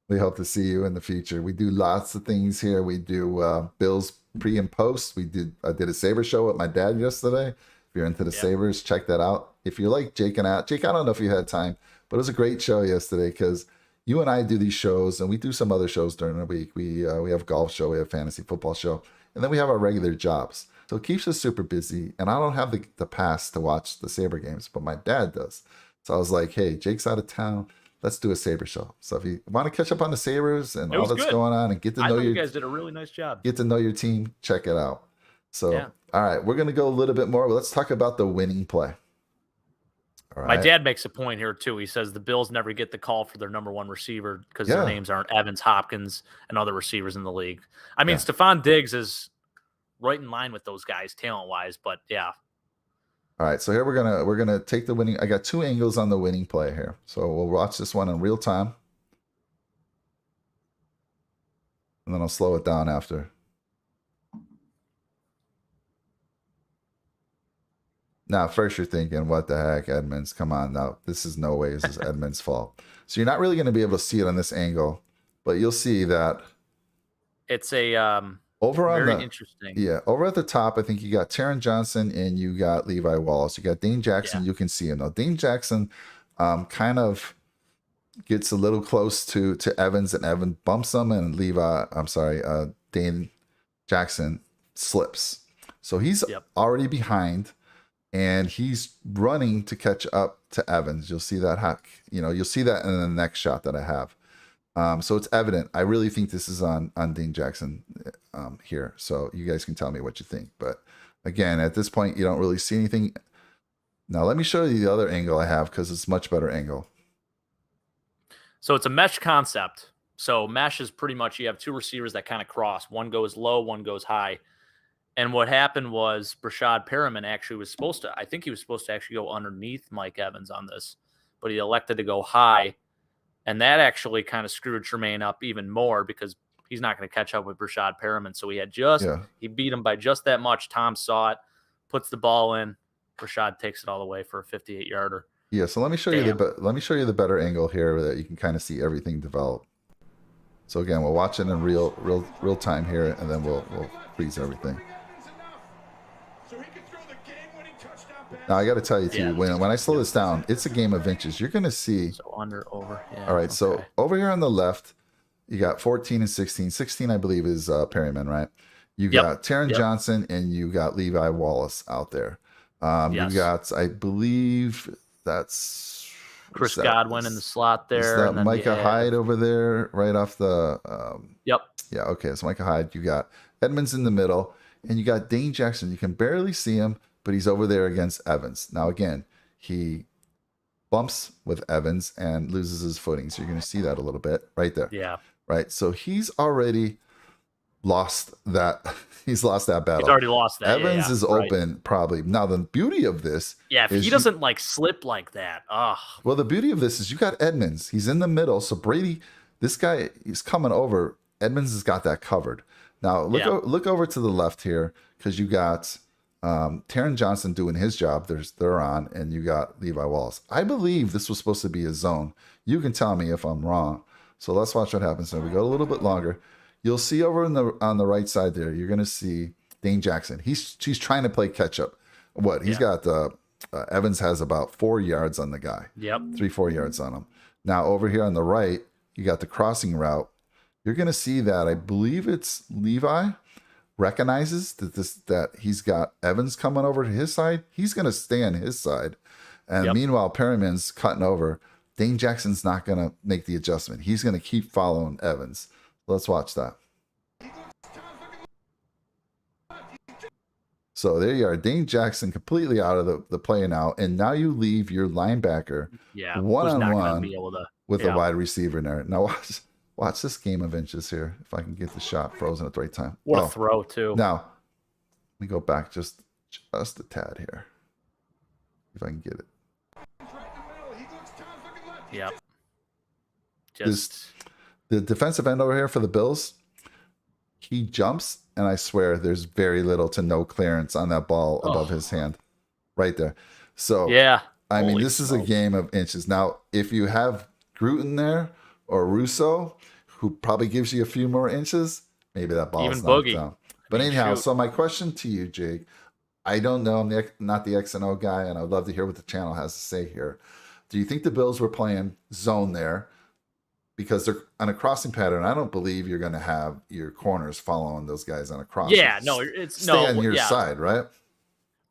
We hope to see you in the future. We do lots of things here. We do Bills pre and post. I did a Saber show with my dad yesterday. If you're into the Sabres, check that out. If you like Jake, I don't know if you had time, but it was a great show yesterday because you and I do these shows, and we do some other shows during the week. We have golf show, we have fantasy football show, and then we have our regular jobs. So it keeps us super busy. And I don't have the pass to watch the Sabre games, but my dad does. So I was like, hey, Jake's out of town. Let's do a Sabre show. So if you want to catch up on the Sabres and all that's going on and get to know you guys did a really nice job. Get to know your team, check it out. So, yeah. All right, we're going to go a little bit more. Let's talk about the winning play. All right. My dad makes a point here, too. He says the Bills never get the call for their number one receiver because their names aren't Evans, Hopkins, and other receivers in the league. I mean, Stephon Diggs is right in line with those guys talent-wise, but yeah. All right, so here we're gonna take the winning. I got 2 angles on the winning play here. So we'll watch this one in real time. And then I'll slow it down after. Now, first you're thinking, what the heck, Edmonds? Come on now. This is no way this is Edmonds' fault. So you're not really going to be able to see it on this angle, but you'll see that it's a over on very interesting. Yeah, over at the top, I think you got Taron Johnson and you got Levi Wallace. You got Dane Jackson. You can see him now. Dane Jackson kind of gets a little close to Evans, and Evan bumps him, and Dane Jackson slips. So he's already behind. And he's running to catch up to Evans. You'll see that you'll see that in the next shot that I have. So it's evident. I really think this is on Dane Jackson here. So you guys can tell me what you think. But again, at this point, you don't really see anything. Now let me show you the other angle I have because it's a much better angle. So it's a mesh concept. So mesh is pretty much you have 2 receivers that kind of cross. One goes low, one goes high. And what happened was Brashad Perriman actually was supposed to actually go underneath Mike Evans on this, but he elected to go high. And that actually kind of screwed Tremaine up even more because he's not going to catch up with Brashad Perriman. So he beat him by just that much. Tom saw it, puts the ball in. Brashad takes it all the way for a 58-yarder. Yeah, so let me show you the better angle here that you can kind of see everything develop. So again, we'll watch it in real time here, and then we'll freeze everything. Now I got to tell you too, when I slow this down, it's a game of inches. You're going to see. So under, over. Yeah, all right. Okay. So over here on the left, you got 14 and 16. 16, I believe, is Perryman, right? You got Taron Johnson and you got Levi Wallace out there. You got, I believe, that's Chris Godwin in the slot there. Is that and then Micah Hyde over there, right off the? Yeah. Okay. So Micah Hyde. You got Edmonds in the middle, and you got Dane Jackson. You can barely see him, but he's over there against Evans. Now, again, he bumps with Evans and loses his footing. So you're going to see that a little bit right there. Yeah. Right. So he's already lost that. He's lost that battle. He's already lost that. Evans is open probably. Now, the beauty of this. Yeah, if he doesn't slip like that. Well, the beauty of this is you got Edmonds. He's in the middle. So Brady, this guy, he's coming over. Edmonds has got that covered. Now, look over to the left here because you got Taron Johnson doing his job. They're on, and you got Levi Wallace. I believe this was supposed to be a zone. You can tell me if I'm wrong. So let's watch what happens. So we go a little bit longer. You'll see over on the right side there, you're going to see Dane Jackson. He's trying to play catch up. He's got Evans has about 4 yards on the guy. Yep. 3-4 yards on him. Now over here on the right, you got the crossing route. You're going to see that I believe it's Levi recognizes that he's got Evans coming over to his side. He's going to stay on his side. And meanwhile, Perriman's cutting over. Dane Jackson's not going to make the adjustment. He's going to keep following Evans. Let's watch that. So there you are. Dane Jackson completely out of the play now. And now you leave your linebacker one-on-one with a wide receiver in there. Now watch this game of inches here. If I can get the shot frozen at the right time. What a throw, too. Now, let me go back just a tad here. If I can get it. Yep. The defensive end over here for the Bills, he jumps, and I swear there's very little to no clearance on that ball above his hand. Right there. So, I mean, this is a game of inches. Now, if you have Gruden there or Russo, who probably gives you a few more inches, maybe that ball's knocked down. But anyhow, so my question to you, Jake, I don't know, I'm not the X and O guy, and I'd love to hear what the channel has to say here. Do you think the Bills were playing zone there? because they're on a crossing pattern. I don't believe you're going to have your corners following those guys on a cross. Yeah, no, it's stay on your side, right?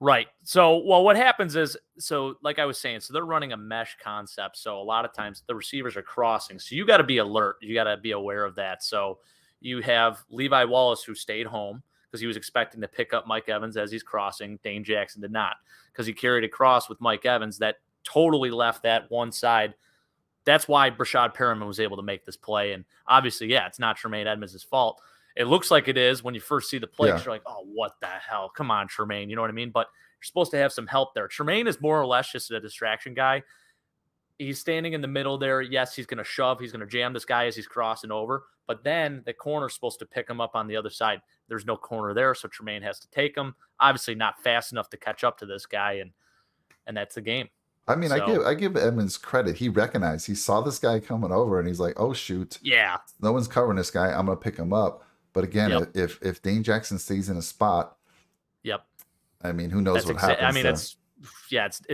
Right. So, well, what happens is, so like I was saying, so they're running a mesh concept. So a lot of times the receivers are crossing. So you got to be alert. You got to be aware of that. So you have Levi Wallace, who stayed home because he was expecting to pick up Mike Evans as he's crossing. Dane Jackson did not, because he carried across with Mike Evans that totally left that one side. That's why Brashad Perriman was able to make this play. And obviously, yeah, it's not Tremaine Edmonds' fault. It looks like it is when you first see the play. Yeah. You're like, oh, what the hell? Come on, Tremaine. You know what I mean? But you're supposed to have some help there. Tremaine is more or less just a distraction guy. He's standing in the middle there. Yes, he's going to shove. He's going to jam this guy as he's crossing over. But then the corner's supposed to pick him up on the other side. There's no corner there, so Tremaine has to take him. Obviously not fast enough to catch up to this guy, and that's the game. I mean, so, I give Edmonds credit. He recognized, he saw this guy coming over, and he's like, oh, shoot. Yeah. No one's covering this guy. I'm going to pick him up. But again, if Dane Jackson stays in a spot, I mean, who knows what happens? I mean, it's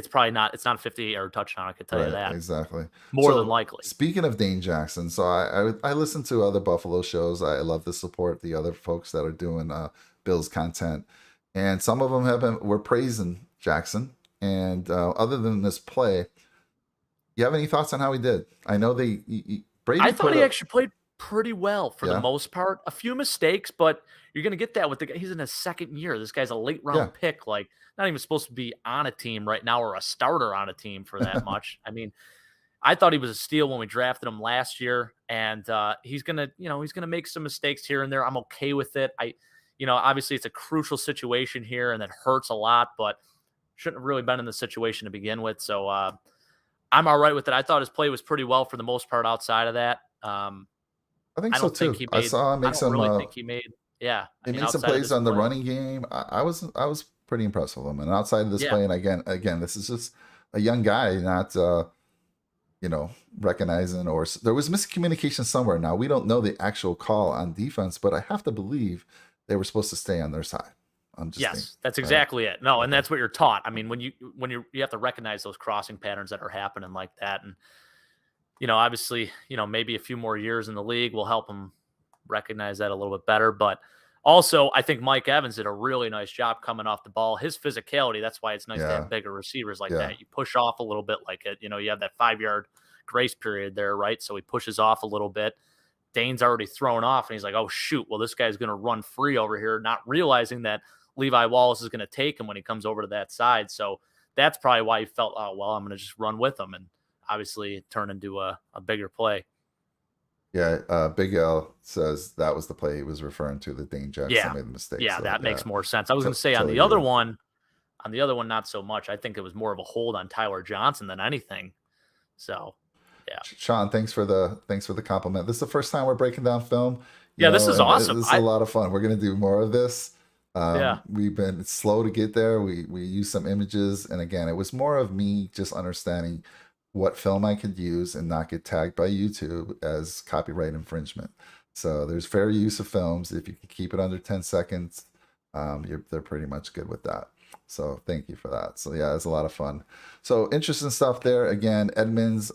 probably not. It's not a 58-yard touchdown. I could tell you that exactly. More than likely. Speaking of Dane Jackson, so I listen to other Buffalo shows. I love to support the other folks that are doing Bills content, and some of them were praising Jackson. And other than this play, you have any thoughts on how he did? I know Brady. I thought he actually played pretty well for the most part. A few mistakes, but you're going to get that with the guy. He's in his second year. This guy's a late round pick, like not even supposed to be on a team right now or a starter on a team for that much. I mean, I thought he was a steal when we drafted him last year, and he's going to make some mistakes here and there. I'm okay with it. Obviously it's a crucial situation here and that hurts a lot, but shouldn't have really been in the situation to begin with. So I'm all right with it. I thought his play was pretty well for the most part outside of that. I think so too. I saw him make some. Really think he made. Yeah, he made some plays on the running game. I was pretty impressed with him. And outside of this play, and again, this is just a young guy, not recognizing, or there was miscommunication somewhere. Now we don't know the actual call on defense, but I have to believe they were supposed to stay on their side. That's exactly it. No, and that's what you're taught. I mean, when you have to recognize those crossing patterns that are happening like that, and obviously, maybe a few more years in the league will help him recognize that a little bit better. But also, I think Mike Evans did a really nice job coming off the ball. His physicality, that's why it's nice to have bigger receivers like that. You push off a little bit like it. You have that 5-yard grace period there, right? So he pushes off a little bit. Dane's already thrown off, and he's like, oh, shoot, well, this guy's going to run free over here, not realizing that Levi Wallace is going to take him when he comes over to that side. So that's probably why he felt, oh, well, I'm going to just run with him. And obviously it turned into a bigger play. Yeah, Big L says that was the play he was referring to, that Dane Jackson made the mistake. Yeah, so, that makes more sense. I was going to say on the other one, not so much. I think it was more of a hold on Tyler Johnson than anything. So, yeah. Sean, thanks for the compliment. This is the first time we're breaking down film. This is awesome. This is a lot of fun. We're going to do more of this. We've been slow to get there. We used some images, and again, it was more of me just understanding what film I could use and not get tagged by YouTube as copyright infringement. So there's fair use of films. If you can keep it under 10 seconds, they're pretty much good with that. So thank you for that. So yeah, it's a lot of fun. So interesting stuff there. Again, Edmonds,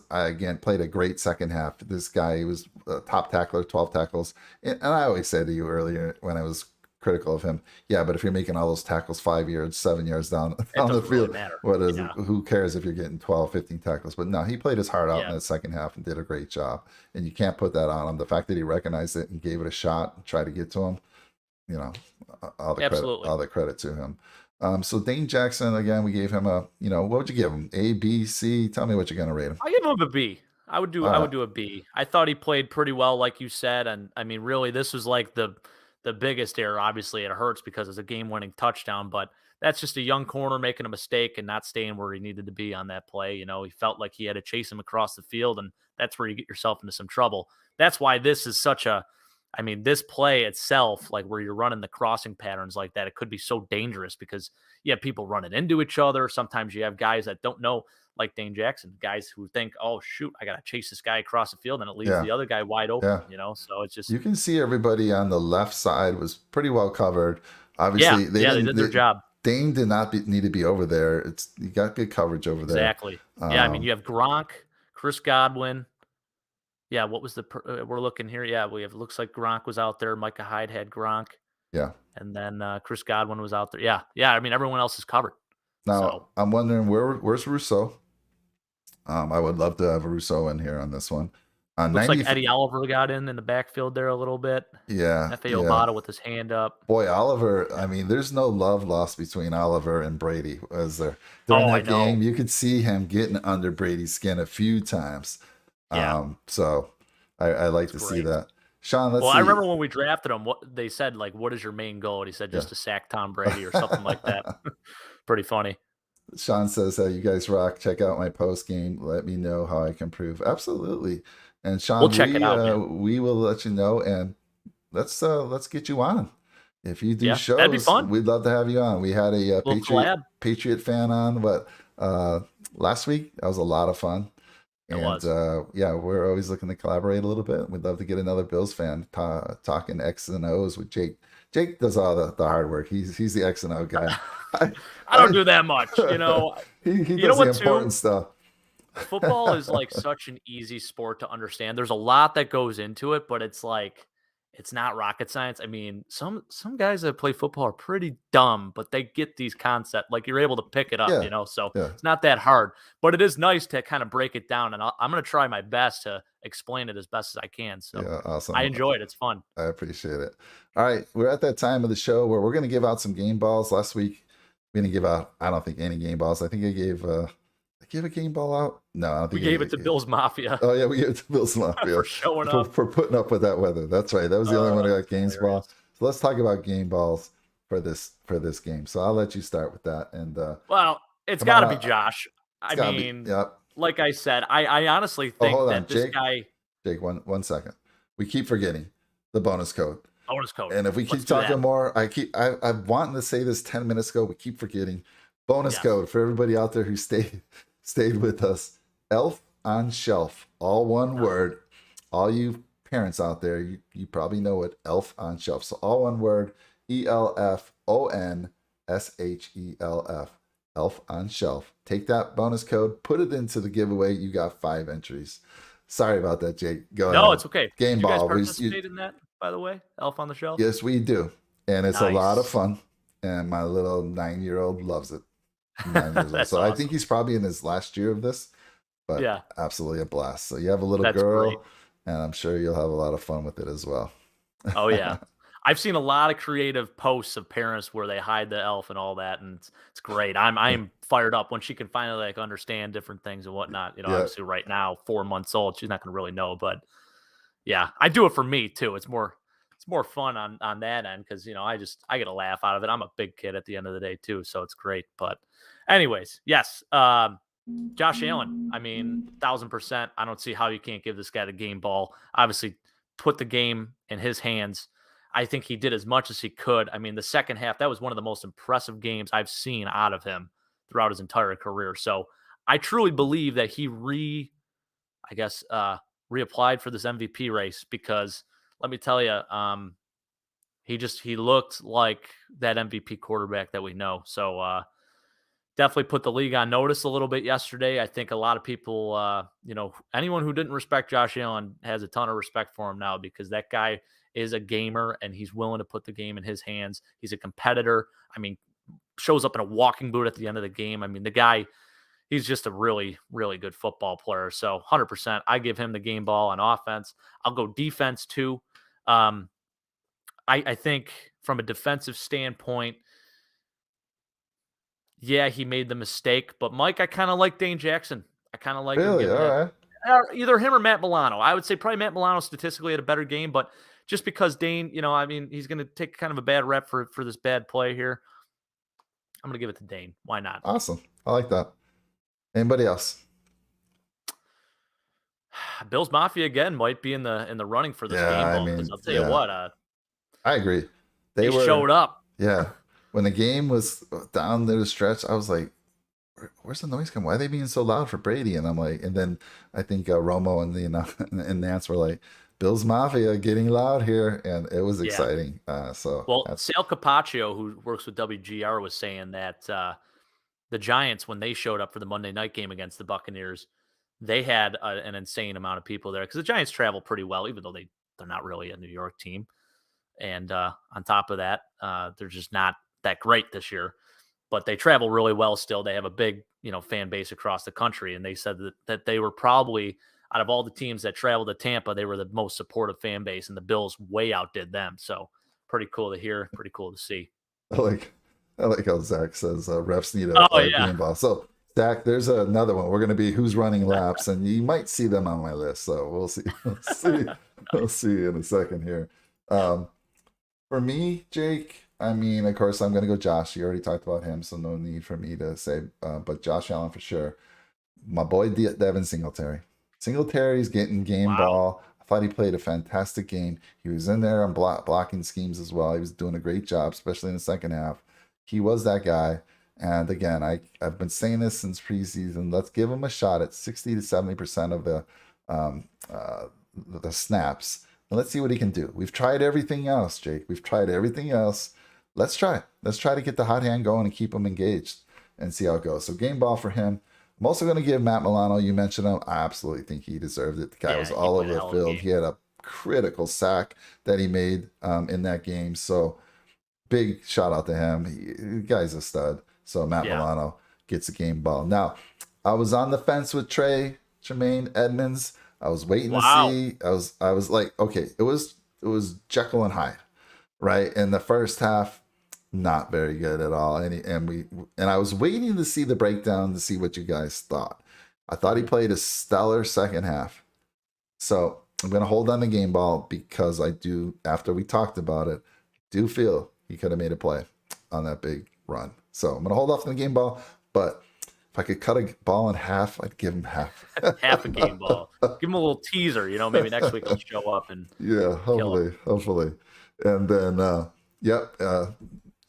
played a great second half. This guy, he was a top tackler, 12 tackles. And I always said to you earlier when I was critical of him, but if you're making all those tackles 5 yards, 7 yards down the field, really who cares if you're getting 12, 15 tackles? But no, he played his heart out in the second half and did a great job. And you can't put that on him. The fact that he recognized it and gave it a shot and tried to get to him, all the credit to him. So Dane Jackson, again, we gave him a, what would you give him? A, B, C? Tell me what you're going to rate him. I give him a B. I would do a B. I thought he played pretty well, like you said. And I mean, really, this was like the biggest error. Obviously it hurts because it's a game-winning touchdown, but that's just a young corner making a mistake and not staying where he needed to be on that play. He felt like he had to chase him across the field, and that's where you get yourself into some trouble. That's why this is this play itself, like where you're running the crossing patterns like that, it could be so dangerous because you have people running into each other. Sometimes you have guys that don't know, like Dane Jackson, guys who think, oh, shoot, I got to chase this guy across the field, and it leaves the other guy wide open, So it's just... You can see everybody on the left side was pretty well covered. Obviously, they did their job. Dane did not need to be over there. You got good coverage over there. Exactly. You have Gronk, Chris Godwin. yeah, what was we're looking here. Yeah, looks like Gronk was out there. Micah Hyde had Gronk, Yeah. and then Chris Godwin was out there. Yeah, yeah. I mean, everyone else is covered. Now So I'm wondering where's Rousseau? I would love to have a Rousseau in here on this one. looks like Eddie Oliver got in the backfield there a little bit. Yeah, F.A. yeah. Obata with his hand up. Boy, Oliver, I mean, there's no love lost between Oliver and Brady, was there? During that game, you could see him getting under Brady's skin a few times. Yeah. So I like to see that. Sean, let's see. I remember when we drafted him, what they said, like, what is your main goal? And he said, just to sack Tom Brady or something like that. Pretty funny. Sean says, you guys rock. Check out my post game. Let me know how I can improve. Absolutely. And Sean, we'll check it out, we will let you know, and let's get you on. If you do shows, that'd be fun. We'd love to have you on. We had a Patriot fan on last week. That was a lot of fun. And we're always looking to collaborate a little bit. We'd love to get another Bills fan talking X and O's with Jake. Jake does all the hard work. He's the X and O guy. I don't do that much, you know. He does the important stuff. Football is like such an easy sport to understand. There's a lot that goes into it, but it's like it's not rocket science. I mean, some guys that play football are pretty dumb, but they get these concepts. Like you're able to pick it up, you know. So it's not that hard, but it is nice to kind of break it down. And I'm going to try my best to explain it as best as I can. So awesome. I enjoy it. It's fun. I appreciate it. All right, we're at that time of the show where we're going to give out some game balls. Last week we didn't give out, I don't think, any game balls. I think I gave a game ball out. No, I don't think we gave it to Bill's Mafia. Oh yeah, we gave it to Bill's Mafia for showing up, for putting up with that weather. That's right. That was the only one that got games ball. So let's talk about game balls for this game. So I'll let you start with that. And well, it's got to be Josh. I mean, like I said, I honestly think that this guy. Jake, one second. We keep forgetting the bonus code. Bonus code. And if we keep talking more, I'm wanting to say this 10 minutes ago. We keep forgetting bonus code for everybody out there who stayed with us. Elf on Shelf, all one word. All you parents out there, you probably know it. Elf on Shelf. So all one word. ELFONSHELF. Elf on Shelf. Take that bonus code, put it into the giveaway. You got 5 entries. Sorry about that, Jake. Go ahead. No, it's okay. Game ball. You guys participate in that, by the way? Elf on the Shelf? Yes, we do. And it's a lot of fun. And my little 9-year-old loves it. 9 years old. So awesome. I think he's probably in his last year of this. But absolutely a blast. So you have a little girl, and I'm sure you'll have a lot of fun with it as well. Oh, yeah. I've seen a lot of creative posts of parents where they hide the elf and all that, and it's great. I'm fired up when she can finally understand different things and whatnot. You know, obviously right now, 4 months old, she's not going to really know, but yeah, I do it for me too. It's more fun on that end because I get a laugh out of it. I'm a big kid at the end of the day too, so it's great. But anyways, yes, Josh Allen. I mean, 1,000%. I don't see how you can't give this guy the game ball. Obviously, put the game in his hands. I think he did as much as he could. I mean, the second half, that was one of the most impressive games I've seen out of him throughout his entire career. So I truly believe that he reapplied for this MVP race because let me tell you, he looked like that MVP quarterback that we know. So definitely put the league on notice a little bit yesterday. I think a lot of people, anyone who didn't respect Josh Allen has a ton of respect for him now because that guy is a gamer and he's willing to put the game in his hands. He's a competitor. I mean, shows up in a walking boot at the end of the game. I mean, the guy, he's just a really, really good football player. So 100%, I give him the game ball on offense. I'll go defense too. I think from a defensive standpoint, yeah, he made the mistake. But Mike, I kind of like Dane Jackson. I kind of like him. Really? All right. Either him or Matt Milano. I would say probably Matt Milano statistically had a better game, but just because Dane, he's going to take kind of a bad rep for this bad play here. I'm going to give it to Dane. Why not? Awesome. I like that. Anybody else? Bills Mafia again might be in the running for this game. I mean, I'll tell you what. I agree. They showed up. Yeah. When the game was down the stretch, I was like, where's the noise coming? Why are they being so loud for Brady? And I'm like, and then I think Romo and Nance were like, Bills Mafia getting loud here, and it was exciting. Sal Capaccio, who works with WGR, was saying that the Giants, when they showed up for the Monday night game against the Buccaneers, they had an insane amount of people there because the Giants travel pretty well, even though they're not really a New York team. And on top of that, they're just not that great this year. But they travel really well still. They have a big, fan base across the country. And they said that they were probably, out of all the teams that traveled to Tampa, they were the most supportive fan base, and the Bills way outdid them. So pretty cool to hear, pretty cool to see. I like how Zach says refs need a game ball. So Zach, there's another one. We're going to be who's running laps, and you might see them on my list. So we'll see. We'll see in a second here. For me, Jake, I mean, of course, I'm going to go Josh. You already talked about him, so no need for me to say, but Josh Allen for sure. My boy Devin Singletary. Singletary's getting game ball. I thought he played a fantastic game. He was in there on blocking schemes as well. He was doing a great job, especially in the second half. He was that guy. And again, I've been saying this since preseason. Let's give him a shot at 60 to 70% of the snaps. And let's see what he can do. We've tried everything else, Jake. We've tried everything else. Let's try. Let's try to get the hot hand going and keep him engaged and see how it goes. So game ball for him. I'm also going to give Matt Milano, you mentioned him. I absolutely think he deserved it. The guy was all over the field. He had a critical sack that he made in that game. So big shout out to him. The guy's a stud. So Matt Milano gets a game ball. Now, I was on the fence with Tremaine Edmonds. I was waiting to see. I was like, okay, it was Jekyll and Hyde, right? In the first half, not very good at all. And I was waiting to see the breakdown to see what you guys thought. I thought he played a stellar second half. So I'm going to hold on the game ball because I do, after we talked about it, do feel he could have made a play on that big run. So I'm going to hold off on the game ball, but if I could cut a ball in half, I'd give him half. Half a game ball. Give him a little teaser, maybe next week he'll show up and hopefully. And then,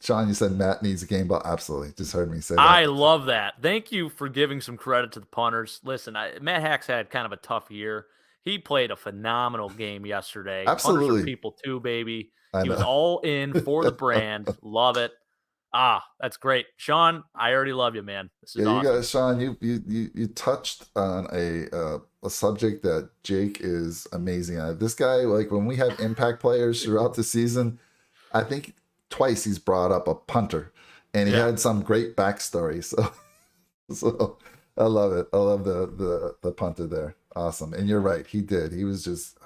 Sean, you said Matt needs a game ball. Absolutely. Just heard me say that. I love that. Thank you for giving some credit to the punters. Listen, Matt Hacks had kind of a tough year. He played a phenomenal game yesterday. Absolutely. Punters are people too, baby. He was all in for the brand. Love it. That's great. Sean, I already love you, man. This is awesome. You guys, Sean, you touched on a subject that Jake is amazing at. This guy, like when we have impact players throughout the season, I think twice he's brought up a punter, and he had some great backstory. So I love it. I love the punter there. Awesome. And you're right. He did. He was just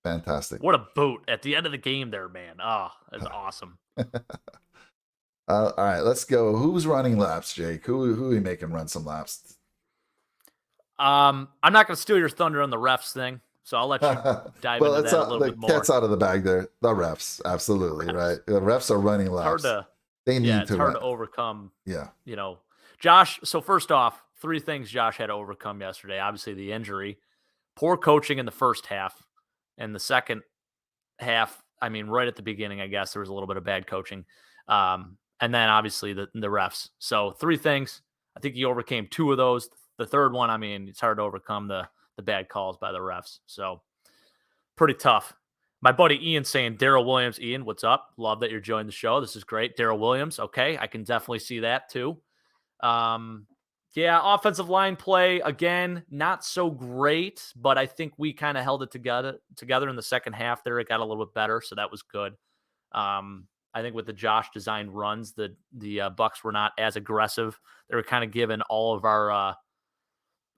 fantastic. What a boot at the end of the game there, man. That's awesome. All right, let's go. Who's running laps, Jake? Who are we making run some laps? I'm not going to steal your thunder on the refs thing, so I'll let you dive into that a little bit more. Cat's out of the bag there. The refs, absolutely, right? The refs are running laps. It's hard to overcome. Yeah. Josh, so first off, 3 things Josh had to overcome yesterday. Obviously, the injury, poor coaching in the first half, and the second half, I mean, right at the beginning, I guess, there was a little bit of bad coaching. And then obviously the refs. So 3 things. I think he overcame 2 of those. The third one, I mean, it's hard to overcome the bad calls by the refs. So pretty tough. My buddy Ian saying, Daryl Williams. Ian, what's up? Love that you're joining the show. This is great. Daryl Williams. Okay. I can definitely see that too. Offensive line play, again, not so great, but I think we kind of held it together in the second half there. It got a little bit better, so that was good. I think with the Josh designed runs, the Bucs were not as aggressive. They were kind of giving all of our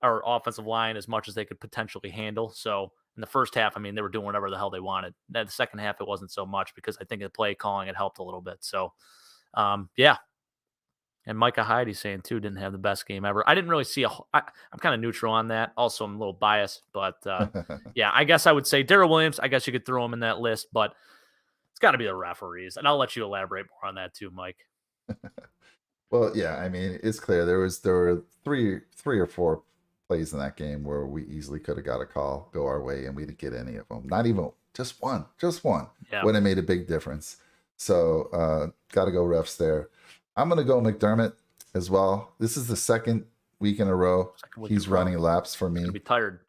offensive line as much as they could potentially handle. So in the first half, I mean, they were doing whatever the hell they wanted. In the second half, it wasn't so much because I think the play calling had helped a little bit. So, And Micah Hyde, saying too, didn't have the best game ever. I didn't really see I'm kind of neutral on that. Also, I'm a little biased, but I guess I would say Daryl Williams. I guess you could throw him in that list, but it's got to be the referees, and I'll let you elaborate more on that too, Mike. Well, yeah, I mean, it's clear there were three or four plays in that game where we easily could have got a call go our way, and we didn't get any of them. Not even just one. When it made a big difference. So, got to go refs there. I'm going to go McDermott as well. This is the second week in a row he's running laps for me. He's going to be tired.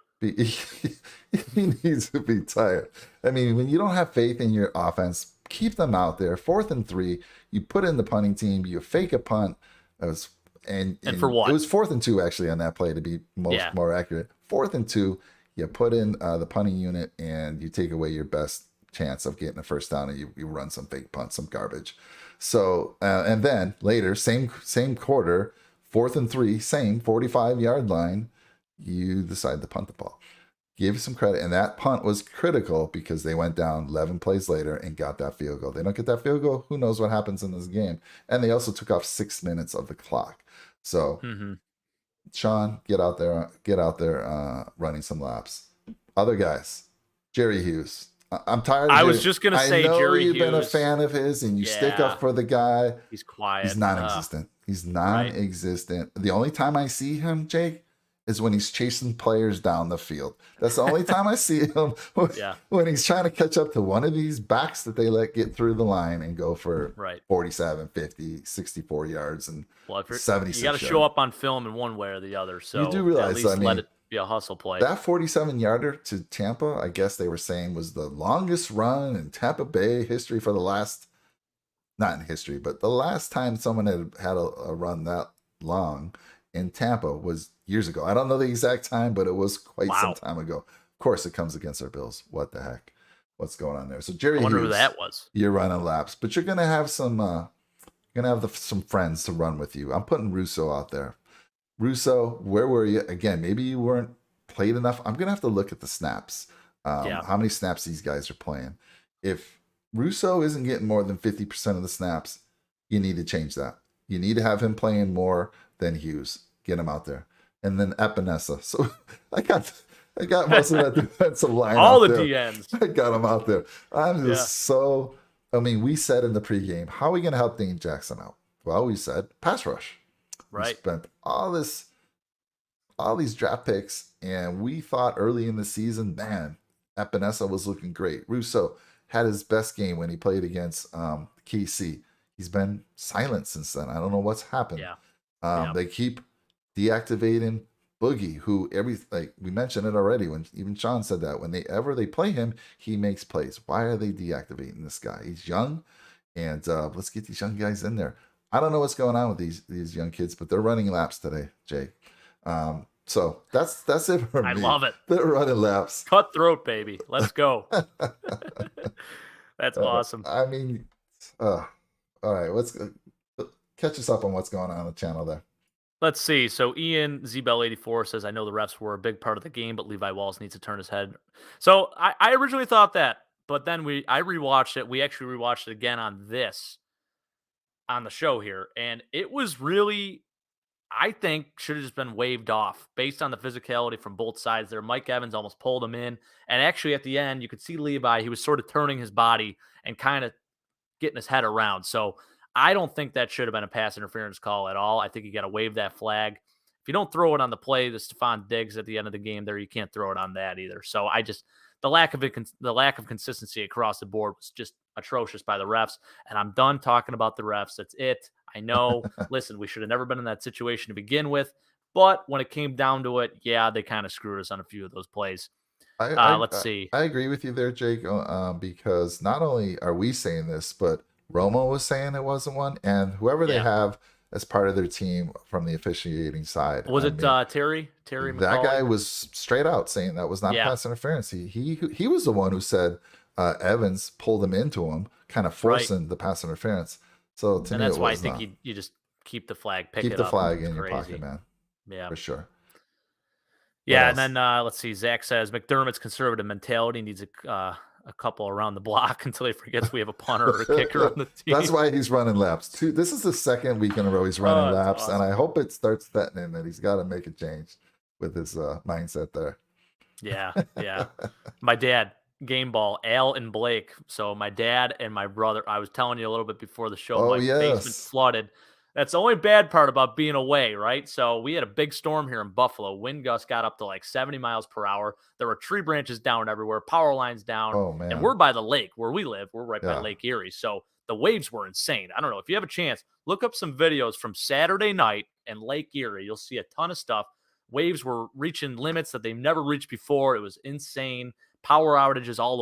He needs to be tired. I mean, when you don't have faith in your offense, keep them out there. 4th and 3, you put in the punting team, you fake a punt. And for what? It was 4th and 2 actually on that play to be more accurate. 4th and 2, you put in the punting unit and you take away your best chance of getting a first down, and you run some fake punts, some garbage. So and then later, same quarter, 4th and 3, same 45-yard line, you decide to punt the ball. Give some credit, and that punt was critical because they went down 11 plays later and got that field goal. They don't get that field goal, who knows what happens in this game? And they also took off 6 minutes of the clock. So, Sean, get out there, running some laps. Other guys, Jerry Hughes. I'm tired. I was just gonna say, Jerry Hughes. You've been a Hughes. fan of his, and you stick up for the guy. He's quiet. He's non-existent. He's non-existent. Right. The only time I see him, Jake, is when he's chasing players down the field. That's the only time I see him. When he's trying to catch up to one of these backs that they let get through the line and go for 47, 50, 64 yards and 76. You got to show up on film in one way or the other. So you do realize, at least let it be a hustle play. That 47-yarder to Tampa, I guess they were saying, was the longest run in Tampa Bay history for the last, not in history, but the last time someone had a run that long in Tampa was years ago. I don't know the exact time, but it was quite some time ago. Of course, it comes against our Bills. What the heck? What's going on there? So Jerry Hughes, who that was. You're running laps, but you're gonna have some. Some friends to run with you. I'm putting Russo out there. Russo, where were you? Again, maybe you weren't played enough. I'm gonna have to look at the snaps. How many snaps these guys are playing? If Russo isn't getting more than 50% of the snaps, you need to change that. You need to have him playing more than Hughes. Get him out there. And then Epinesa. So I got most of that defensive line. All the DNs. I got him out there. I'm just so. I mean, we said in the pregame, how are we going to help Dane Jackson out? Well, we said pass rush. Right. We spent all these draft picks, and we thought early in the season, man, Epinesa was looking great. Russo had his best game when he played against KC. He's been silent since then. I don't know what's happened. They keep deactivating Boogie, who we mentioned it already when even Sean said that whenever they play him, he makes plays. Why are they deactivating this guy? He's young, and let's get these young guys in there. I don't know what's going on with these young kids, but they're running laps today, Jake. So that's it for me. I love it. They're running laps. Cutthroat, baby. Let's go. That's awesome. I mean, all right. Let's catch us up on what's going on the channel there. Let's see. So Ian Zbell84 says, I know the refs were a big part of the game, but Levi Wallace needs to turn his head. So I originally thought that, but then I rewatched it. We actually rewatched it again on the show here. And it was really, I think, should have just been waved off based on the physicality from both sides there. Mike Evans almost pulled him in. And actually at the end, you could see Levi, he was sort of turning his body and kind of getting his head around. So I don't think that should have been a pass interference call at all. I think you got to wave that flag. If you don't throw it on the play, the Stephon Diggs at the end of the game there, you can't throw it on that either. So the lack of consistency across the board was just atrocious by the refs. And I'm done talking about the refs. That's it. I know. Listen, we should have never been in that situation to begin with. But when it came down to it, they kind of screwed us on a few of those plays. Let's see. I agree with you there, Jake, because not only are we saying this, but Romo was saying it wasn't one, and whoever they have as part of their team from the officiating side. Was it Terry? Terry McCauley? That guy was straight out saying that was not pass interference. He was the one who said Evans pulled him into him, kind of forcing the pass interference. So to me, that's why I think you just keep the flag, keep the flag in your pocket, man. Yeah, for sure. Yeah, and then let's see. Zach says McDermott's conservative mentality needs a couple around the block until he forgets we have a punter or a kicker on the team. That's why he's running laps. This is the second week in a row he's running laps, awesome. And I hope it starts setting in that he's got to make a change with his mindset there. Yeah. My dad, game ball, Al and Blake. So my dad and my brother, I was telling you a little bit before the show, my basement flooded. That's the only bad part about being away, right? So we had a big storm here in Buffalo. Wind gusts got up to like 70 miles per hour. There were tree branches down everywhere, power lines down. Oh, man. And we're by the lake where we live. We're right by Lake Erie. So the waves were insane. I don't know. If you have a chance, look up some videos from Saturday night and Lake Erie. You'll see a ton of stuff. Waves were reaching limits that they've never reached before. It was insane. Power outages all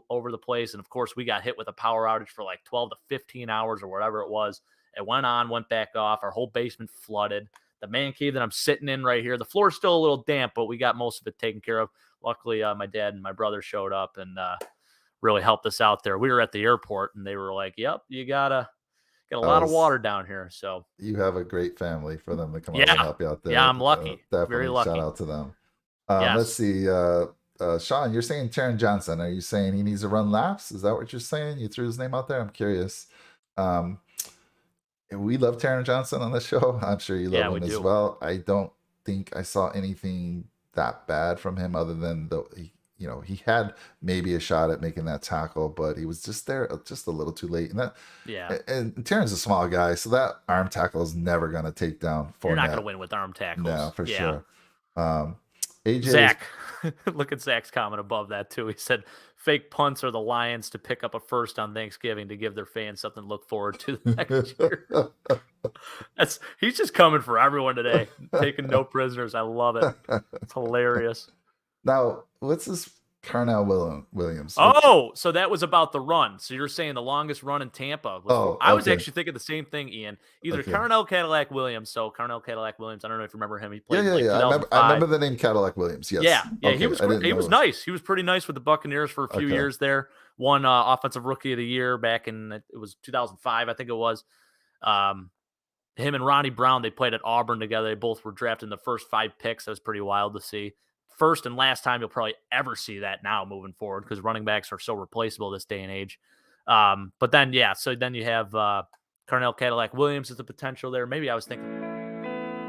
over the place. And, of course, we got hit with a power outage for like 12 to 15 hours or whatever it was. It went on, went back off. Our whole basement flooded. the man cave that I'm sitting in right here. The floor's still a little damp, but we got most of it taken care of. Luckily, my dad and my brother showed up and really helped us out there. We were at the airport, and they were like, "Yep, you got a lot of water down here." So you have a great family for them to come over and help you out there. Yeah, I'm lucky. Definitely Very lucky. shout out to them. Yes. Let's see. Sean, you're saying Taron Johnson. Are you saying he needs to run laps? Is that what you're saying? You threw his name out there? I'm curious. We love Taron Johnson on the show. I'm sure you love him as well. I don't think I saw anything that bad from him other than he had maybe a shot at making that tackle, but he was just there just a little too late. And and Taron's a small guy, so that arm tackle is never going to take down Fournette. You're not going to win with arm tackles. No, for sure. AJ Zach, look at Zach's comment above that too. He said, "Fake punts are the Lions to pick up a first on Thanksgiving to give their fans something to look forward to the next year." He's just coming for everyone today, taking no prisoners. I love it. It's hilarious. Now, what's this Carnell Williams? So that was about the run. So you're saying the longest run in Tampa. I was actually thinking the same thing, Ian. Either Carnell Cadillac Williams. So Carnell Cadillac Williams. I don't know if you remember him. He played I remember the name Cadillac Williams. Yes. Yeah. He was nice. He was pretty nice with the Buccaneers for a few years there. Won Offensive Rookie of the Year back in, it was 2005, I think it was. Him and Ronnie Brown, they played at Auburn together. They both were drafted in the first 5 picks. That was pretty wild to see. First and last time you'll probably ever see that now moving forward because running backs are so replaceable this day and age. But then, so then you have Carnell Cadillac Williams as the potential there. Maybe I was thinking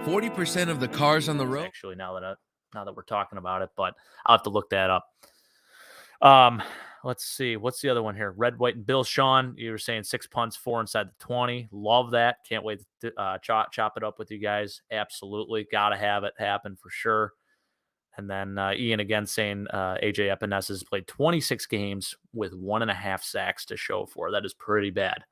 40% of the cars on the road. Actually, now that we're talking about it, but I'll have to look that up. Let's see. What's the other one here? Red, White, and Bill. Sean, you were saying 6 punts, 4 inside the 20. Love that. Can't wait to chop it up with you guys. Absolutely. Got to have it happen for sure. And then Ian again saying AJ Epinesa has played 26 games with 1.5 sacks to show for. That is pretty bad.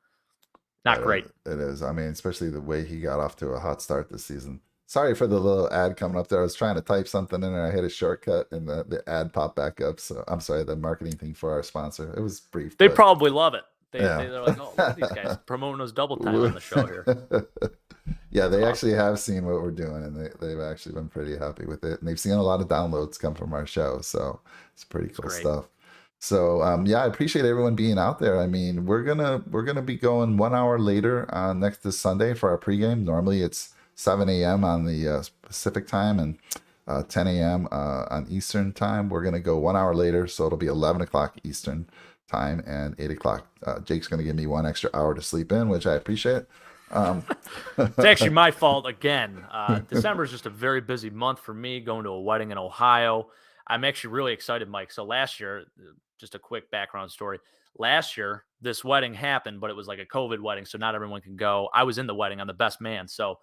Not great. It is. I mean, especially the way he got off to a hot start this season. Sorry for the little ad coming up there. I was trying to type something in and I hit a shortcut and the ad popped back up. So I'm sorry, the marketing thing for our sponsor. It was brief. They probably love it. They're like, "Oh, look at these guys promoting us double time on the show here." Yeah, they actually have seen what we're doing, and they've actually been pretty happy with it. And they've seen a lot of downloads come from our show, so it's pretty cool stuff. So I appreciate everyone being out there. I mean, we're gonna be going 1 hour later on this Sunday for our pregame. Normally it's 7 a.m. on the Pacific time and 10 a.m. On Eastern time. We're gonna go 1 hour later, so it'll be 11 o'clock Eastern time and 8 o'clock. Jake's gonna give me 1 extra hour to sleep in, which I appreciate. It's actually my fault again. December is just a very busy month for me, going to a wedding in Ohio. I'm actually really excited, Mike. So last year, just a quick background story. Last year, this wedding happened, but it was like a COVID wedding, so not everyone can go. I was in the wedding. I'm the best man. So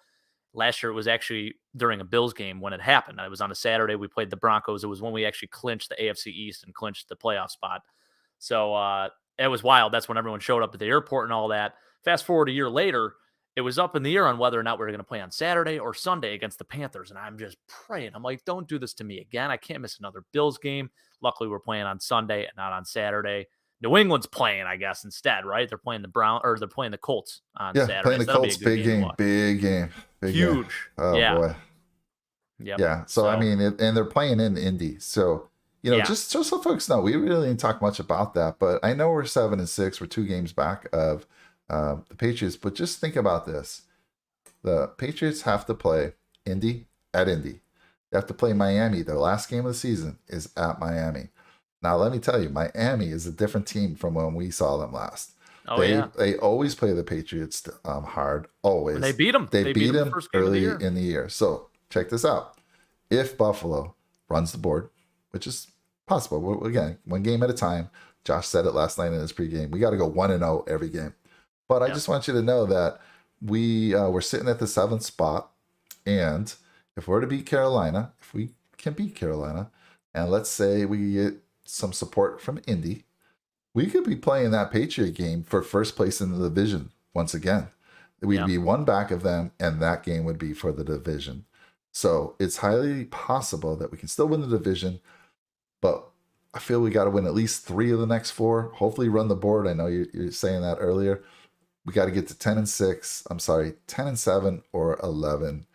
last year, it was actually during a Bills game when it happened. It was on a Saturday. We played the Broncos. It was when we actually clinched the AFC East and clinched the playoff spot. So it was wild. That's when everyone showed up at the airport and all that. Fast forward a year later, it was up in the air on whether or not we were going to play on Saturday or Sunday against the Panthers. And I'm just praying. I'm like, don't do this to me again. I can't miss another Bills game. Luckily, we're playing on Sunday and not on Saturday. New England's playing, I guess, instead, right? They're playing the playing the Colts on Saturday. Playing the Colts, big game. Huge. Oh, boy. Yep. Yeah. So, I mean, and they're playing in Indy. So, just so folks know, we really didn't talk much about that. But I know we're 7-6. We're 2 games back of the Patriots, but just think about this. The Patriots have to play Indy at Indy. They have to play Miami. Their last game of the season is at Miami. Now, let me tell you, Miami is a different team from when we saw them last. They always play the Patriots hard, always. And they beat them. They beat them early in the year. So check this out. If Buffalo runs the board, which is possible, again, 1 game at a time. Josh said it last night in his pregame. We got to go 1-0 every game. But I just want you to know that we're sitting at the 7th spot. And if we're to beat Carolina, if we can beat Carolina, and let's say we get some support from Indy, we could be playing that Patriot game for first place in the division once again. We'd be 1 back of them, and that game would be for the division. So it's highly possible that we can still win the division, but I feel we got to win at least 3 of the next 4. Hopefully run the board. I know you're saying that earlier. We got to get to 10-6. I'm sorry, 10-7 or 11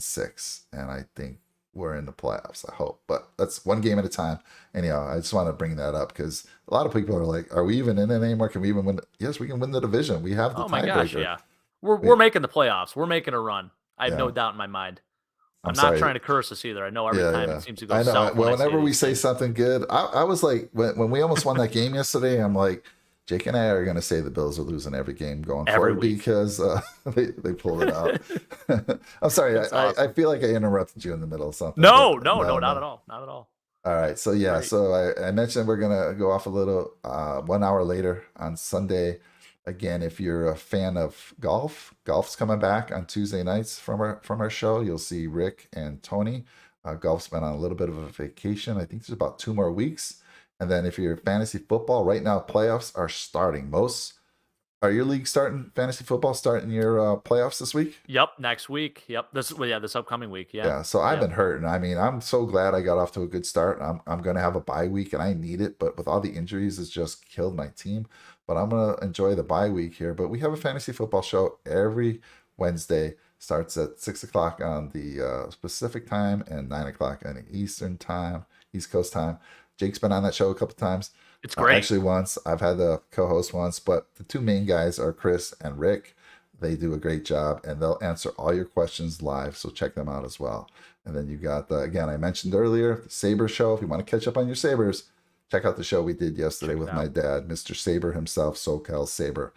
6, and I think we're in the playoffs. I hope, but that's one game at a time. Anyhow, I just want to bring that up because a lot of people are like, "Are we even in it anymore? Can we even win?" Yes, we can win the division. We have the Oh my gosh, tiebreaker. yeah. We're making the playoffs. We're making a run. I have Yeah. no doubt in my mind. I'm not sorry. trying to curse us either. I know every time it seems to go I know. south. Well, when I whenever we these say things. something good, I was like, when we almost won that game yesterday, I'm like, Jake and I are going to say the Bills are losing every game going Every forward week. because they pulled it out. I'm sorry. I feel like I interrupted you in the middle of something. No, not at all. Not at all. All right. So, yeah. Great. So I mentioned we're going to go off a little 1 hour later on Sunday. Again, if you're a fan of golf's coming back on Tuesday nights from our show. You'll see Rick and Tony. Golf's been on a little bit of a vacation. I think there's about 2 more weeks. And then if you're fantasy football, right now playoffs are starting. Are your league starting? Fantasy football starting your playoffs this week? Yep, next week. Yep, this upcoming week. Yeah. Yeah. So I've been hurting. I mean, I'm so glad I got off to a good start. I'm going to have a bye week, and I need it. But with all the injuries, it's just killed my team. But I'm going to enjoy the bye week here. But we have a fantasy football show every Wednesday. Starts at 6 o'clock on the Pacific time and 9 o'clock on the Eastern time, East Coast time. Jake's been on that show a couple times. It's great. Actually, once. I've had the co-host once, but the 2 main guys are Chris and Rick. They do a great job, and they'll answer all your questions live, so check them out as well. And then you got, again, I mentioned earlier, the Saber show. If you want to catch up on your Sabres, check out the show we did yesterday with my dad, Mr. Saber himself, SoCal Saber.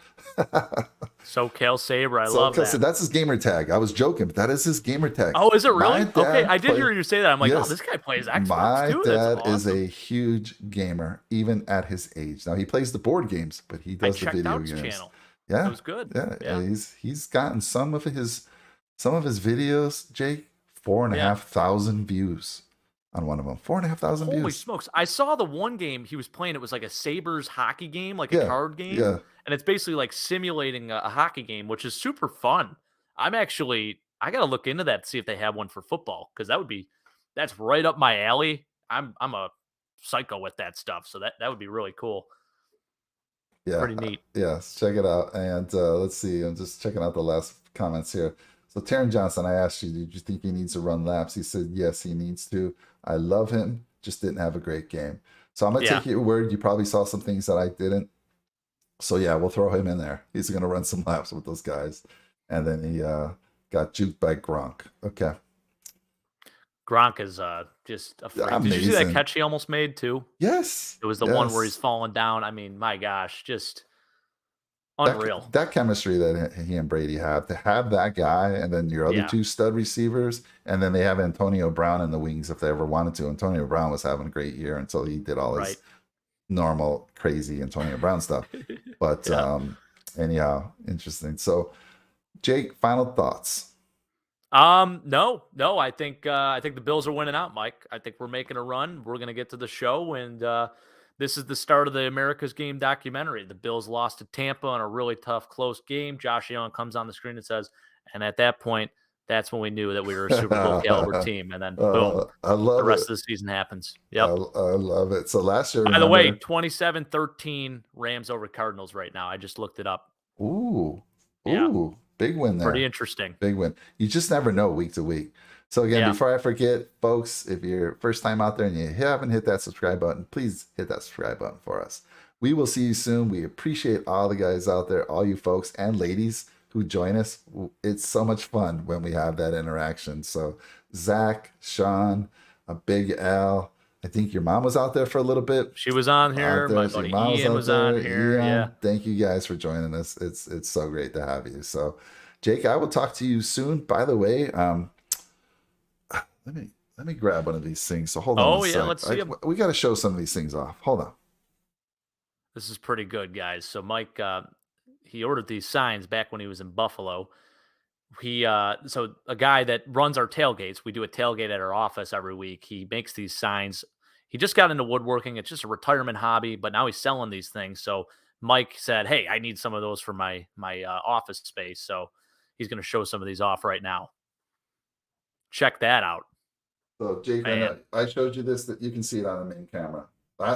SoCal Saber, I love that. That's his gamer tag. I was joking, but that is his gamer tag. Oh, is it really? Okay, I did hear you say that. I'm like, yes, oh, this guy plays Xbox my too. dad That's awesome. is a huge gamer, even at his age. Now he plays the board games, but he does the video games. Channel. Yeah, it was good. Yeah. He's gotten some of his videos, Jake, 4,500 views on one of them. 4,500 views. Holy smokes! I saw the one game he was playing. It was like a Sabres hockey game, like a card game. Yeah. And it's basically like simulating a hockey game, which is super fun. I got to look into that to see if they have one for football, because that's right up my alley. I'm a psycho with that stuff, so that would be really cool. Yeah. Pretty neat. Yes, check it out. And let's see, I'm just checking out the last comments here. So Taryn Johnson, I asked you, did you think he needs to run laps? He said, yes, he needs to. I love him, just didn't have a great game. So I'm going to take your word. You probably saw some things that I didn't. So yeah, we'll throw him in there. He's going to run some laps with those guys. And then he got juked by Gronk. Okay. Gronk is just a freak. Did you see that catch he almost made too? Yes. It was the one where he's falling down. I mean, my gosh, just unreal. That chemistry that he and Brady have, to have that guy and then your other 2 stud receivers, and then they have Antonio Brown in the wings if they ever wanted to. Antonio Brown was having a great year until he did all his normal crazy Antonio Brown stuff. But anyhow, interesting. So Jake, final thoughts. No. I think the Bills are winning out, Mike. I think we're making a run. We're gonna get to the show, and this is the start of the America's Game documentary. The Bills lost to Tampa in a really tough, close game. Josh Allen comes on the screen and says, and at that point, that's when we knew that we were a Super Bowl caliber team. And then boom, the rest of the season happens. Yep. I love it. So last year, by the way, 27-13 Rams over Cardinals right now. I just looked it up. Ooh. Yeah. Big win there. Pretty interesting. Big win. You just never know week to week. So again, before I forget, folks, if you're first time out there and you haven't hit that subscribe button, please hit that subscribe button for us. We will see you soon. We appreciate all the guys out there, all you folks and ladies who join us. It's so much fun when we have that interaction. So Zach, Sean, a Big Al, I think your mom was out there for a little bit. She was on here. My buddy Ian was on here. Yeah. Thank you guys for joining us. It's so great to have you. So Jake, I will talk to you soon. By the way, let me grab one of these things. So hold on. Let's see. We got to show some of these things off. Hold on. This is pretty good, guys. So Mike, he ordered these signs back when he was in Buffalo. So a guy that runs our tailgates, we do a tailgate at our office every week. He makes these signs. He just got into woodworking. It's just a retirement hobby, but now he's selling these things. So Mike said, hey, I need some of those for my office space. So he's going to show some of these off right now. Check that out. So Jake, I showed you this, that you can see it on the main camera.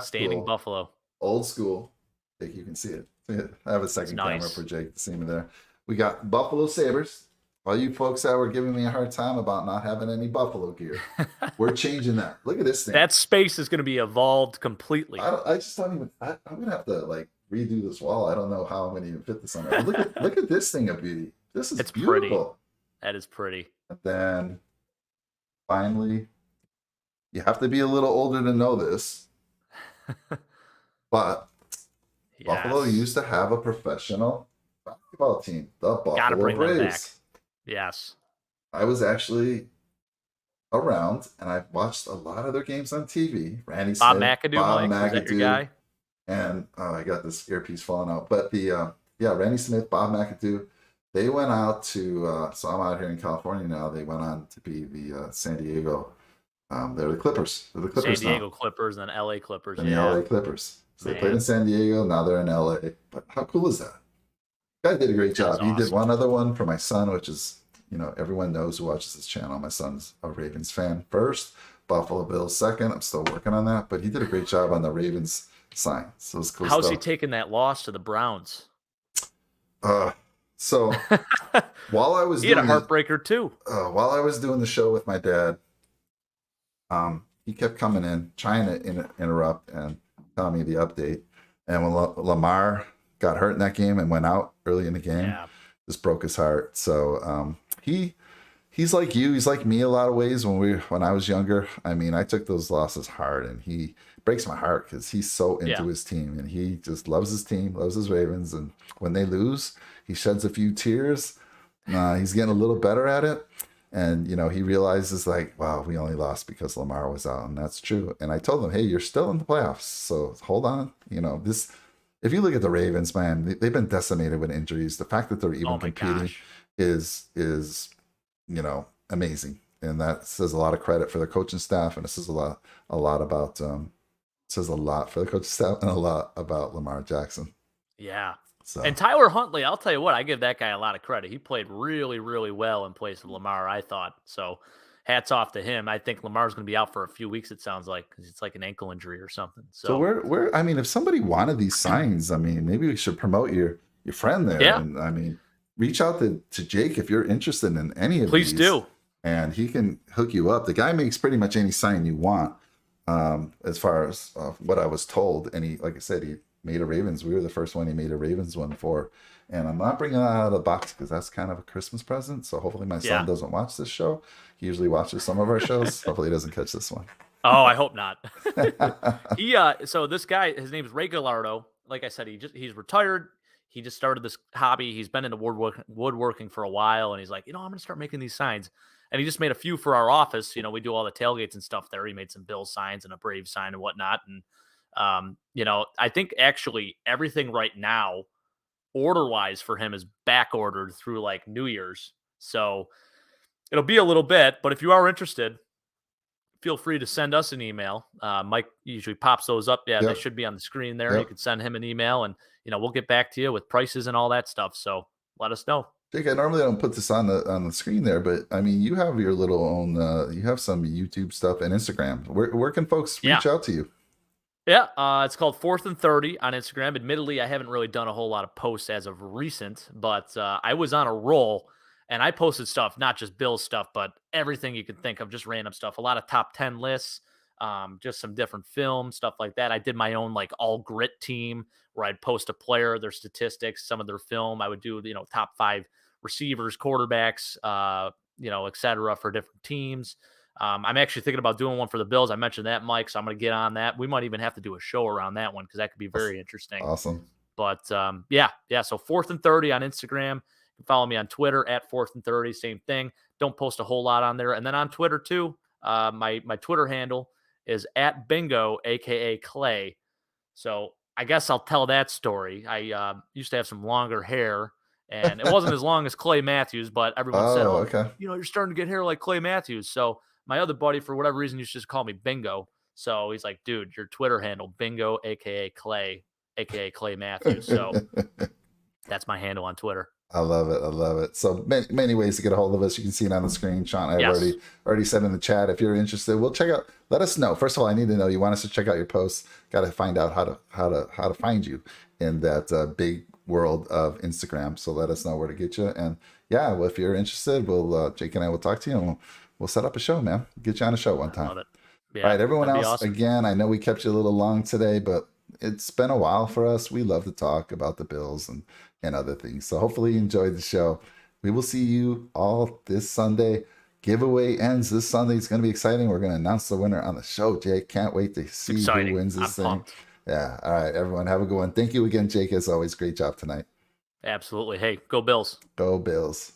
Standing Buffalo. Old school. Jake, you can see it. I have a second camera for Jake to see me there. We got Buffalo Sabres, all you folks that were giving me a hard time about not having any Buffalo gear, we're changing that. Look at this thing. That space is going to be evolved completely. I just don't even. I'm gonna have to like redo this wall. I don't know how I'm gonna even fit this on there. Look at this thing of beauty. This is beautiful. Pretty. That is pretty. And then finally, you have to be a little older to know this, but Buffalo used to have a professional basketball team, the Buffalo Braves. Yes. I was actually around, and I've watched a lot of their games on TV. Randy Smith, Bob McAdoo, Mike, is that your guy? And I got this earpiece falling out. But Randy Smith, Bob McAdoo, they went out to. So I'm out here in California now. They went on to be the San Diego. They're the Clippers. They're the Clippers San Diego now. Clippers and LA Clippers. And the LA Clippers. So they played in San Diego. Now they're in LA. But how cool is that? The guy did a great job. Awesome. He did one other one for my son, which is, everyone knows who watches this channel. My son's a Ravens fan first, Buffalo Bills second. I'm still working on that, but he did a great job on the Ravens sign. So it's cool. How's he taking that loss to the Browns? So while I was he had a heartbreaker too. While I was doing the show with my dad, he kept coming in, trying to interrupt and tell me the update. And when Lamar got hurt in that game and went out early in the game, just broke his heart. So he's like you. He's like me a lot of ways. When I was younger, I mean, I took those losses hard, and he breaks my heart because he's so into his team, and he just loves his team, loves his Ravens. And when they lose, he sheds a few tears. He's getting a little better at it. And, he realizes like, wow, we only lost because Lamar was out. And that's true. And I told him, hey, you're still in the playoffs. So hold on. If you look at the Ravens, man, they've been decimated with injuries. The fact that they're even competing is amazing. And that says a lot of credit for the coaching staff. And it says a lot about, says a lot for the coaching staff and a lot about Lamar Jackson. Yeah. So. And Tyler Huntley, I'll tell you what, I give that guy a lot of credit. He played really, really well in place of Lamar, I thought. So hats off to him. I think Lamar's going to be out for a few weeks, it sounds like, because it's like an ankle injury or something. So we're I mean, if somebody wanted these signs, I mean, maybe we should promote your friend there. Yeah. And I mean, reach out to Jake if you're interested in any of these. Please do. And he can hook you up. The guy makes pretty much any sign you want, as far as what I was told. And he, like I said, he made a Ravens. We were the first one he made a Ravens one for. And I'm not bringing that out of the box because that's kind of a Christmas present. So hopefully my son doesn't watch this show. He usually watches some of our shows. Hopefully he doesn't catch this one. Oh, I hope not. So this guy, his name is Ray Gallardo. Like I said, he's retired. He just started this hobby. He's been into woodworking for a while. And he's like, I'm going to start making these signs. And he just made a few for our office. We do all the tailgates and stuff there. He made some Bill signs and a Brave sign and whatnot. And, I think actually everything right now, order-wise for him, is back ordered through like New Year's. So it'll be a little bit, but if you are interested, feel free to send us an email. Mike usually pops those up. Yeah, They should be on the screen there. You can send him an email, and we'll get back to you with prices and all that stuff. So let us know. Jake, I normally don't put this on the screen there, but I mean, you have your little own. You have some YouTube stuff and Instagram. Where can folks reach out to you? Yeah, it's called 4th and 30 on Instagram. Admittedly, I haven't really done a whole lot of posts as of recent, but I was on a roll, and I posted stuff, not just Bill's stuff, but everything you can think of, just random stuff. A lot of top 10 lists, just some different films, stuff like that. I did my own like all grit team where I'd post a player, their statistics, some of their film. I would do, top 5 receivers, quarterbacks, et cetera, for different teams. I'm actually thinking about doing one for the Bills. I mentioned that, Mike, so I'm going to get on that. We might even have to do a show around that one because that could be very interesting. Awesome. But so 4th and 30 on Instagram. You can follow me on Twitter at 4th and 30, same thing. Don't post a whole lot on there. And then on Twitter too, my Twitter handle is at Bingo, aka Clay. So I guess I'll tell that story. I used to have some longer hair, and it wasn't as long as Clay Matthews, but everyone said, okay. You're starting to get hair like Clay Matthews. So my other buddy, for whatever reason, used to just call me Bingo. So he's like, dude, your Twitter handle, Bingo, aka Clay, aka Clay Matthews. So that's my handle on Twitter. I love it. I love it. So many ways to get a hold of us. You can see it on the screen. Sean, I've already said in the chat, if you're interested, we'll check out. Let us know. First of all, I need to know you want us to check out your posts. Got to find out how to find you in that big world of Instagram. So let us know where to get you. And yeah, well, if you're interested, we'll Jake and I will talk to you, and we'll set up a show, man. Get you on a show one I time. love it. All Yeah, right, everyone that'd be else, awesome. again, I know we kept you a little long today, but it's been a while for us. We love to talk about the Bills and other things. So hopefully you enjoyed the show. We will see you all this Sunday. Giveaway ends this Sunday. It's going to be exciting. We're going to announce the winner on the show, Jake. Can't wait to see who Exciting. wins I'm this thing. pumped. Yeah. All right, everyone. Have a good one. Thank you again, Jake. As always, great job tonight. Absolutely. Hey, go Bills. Go Bills.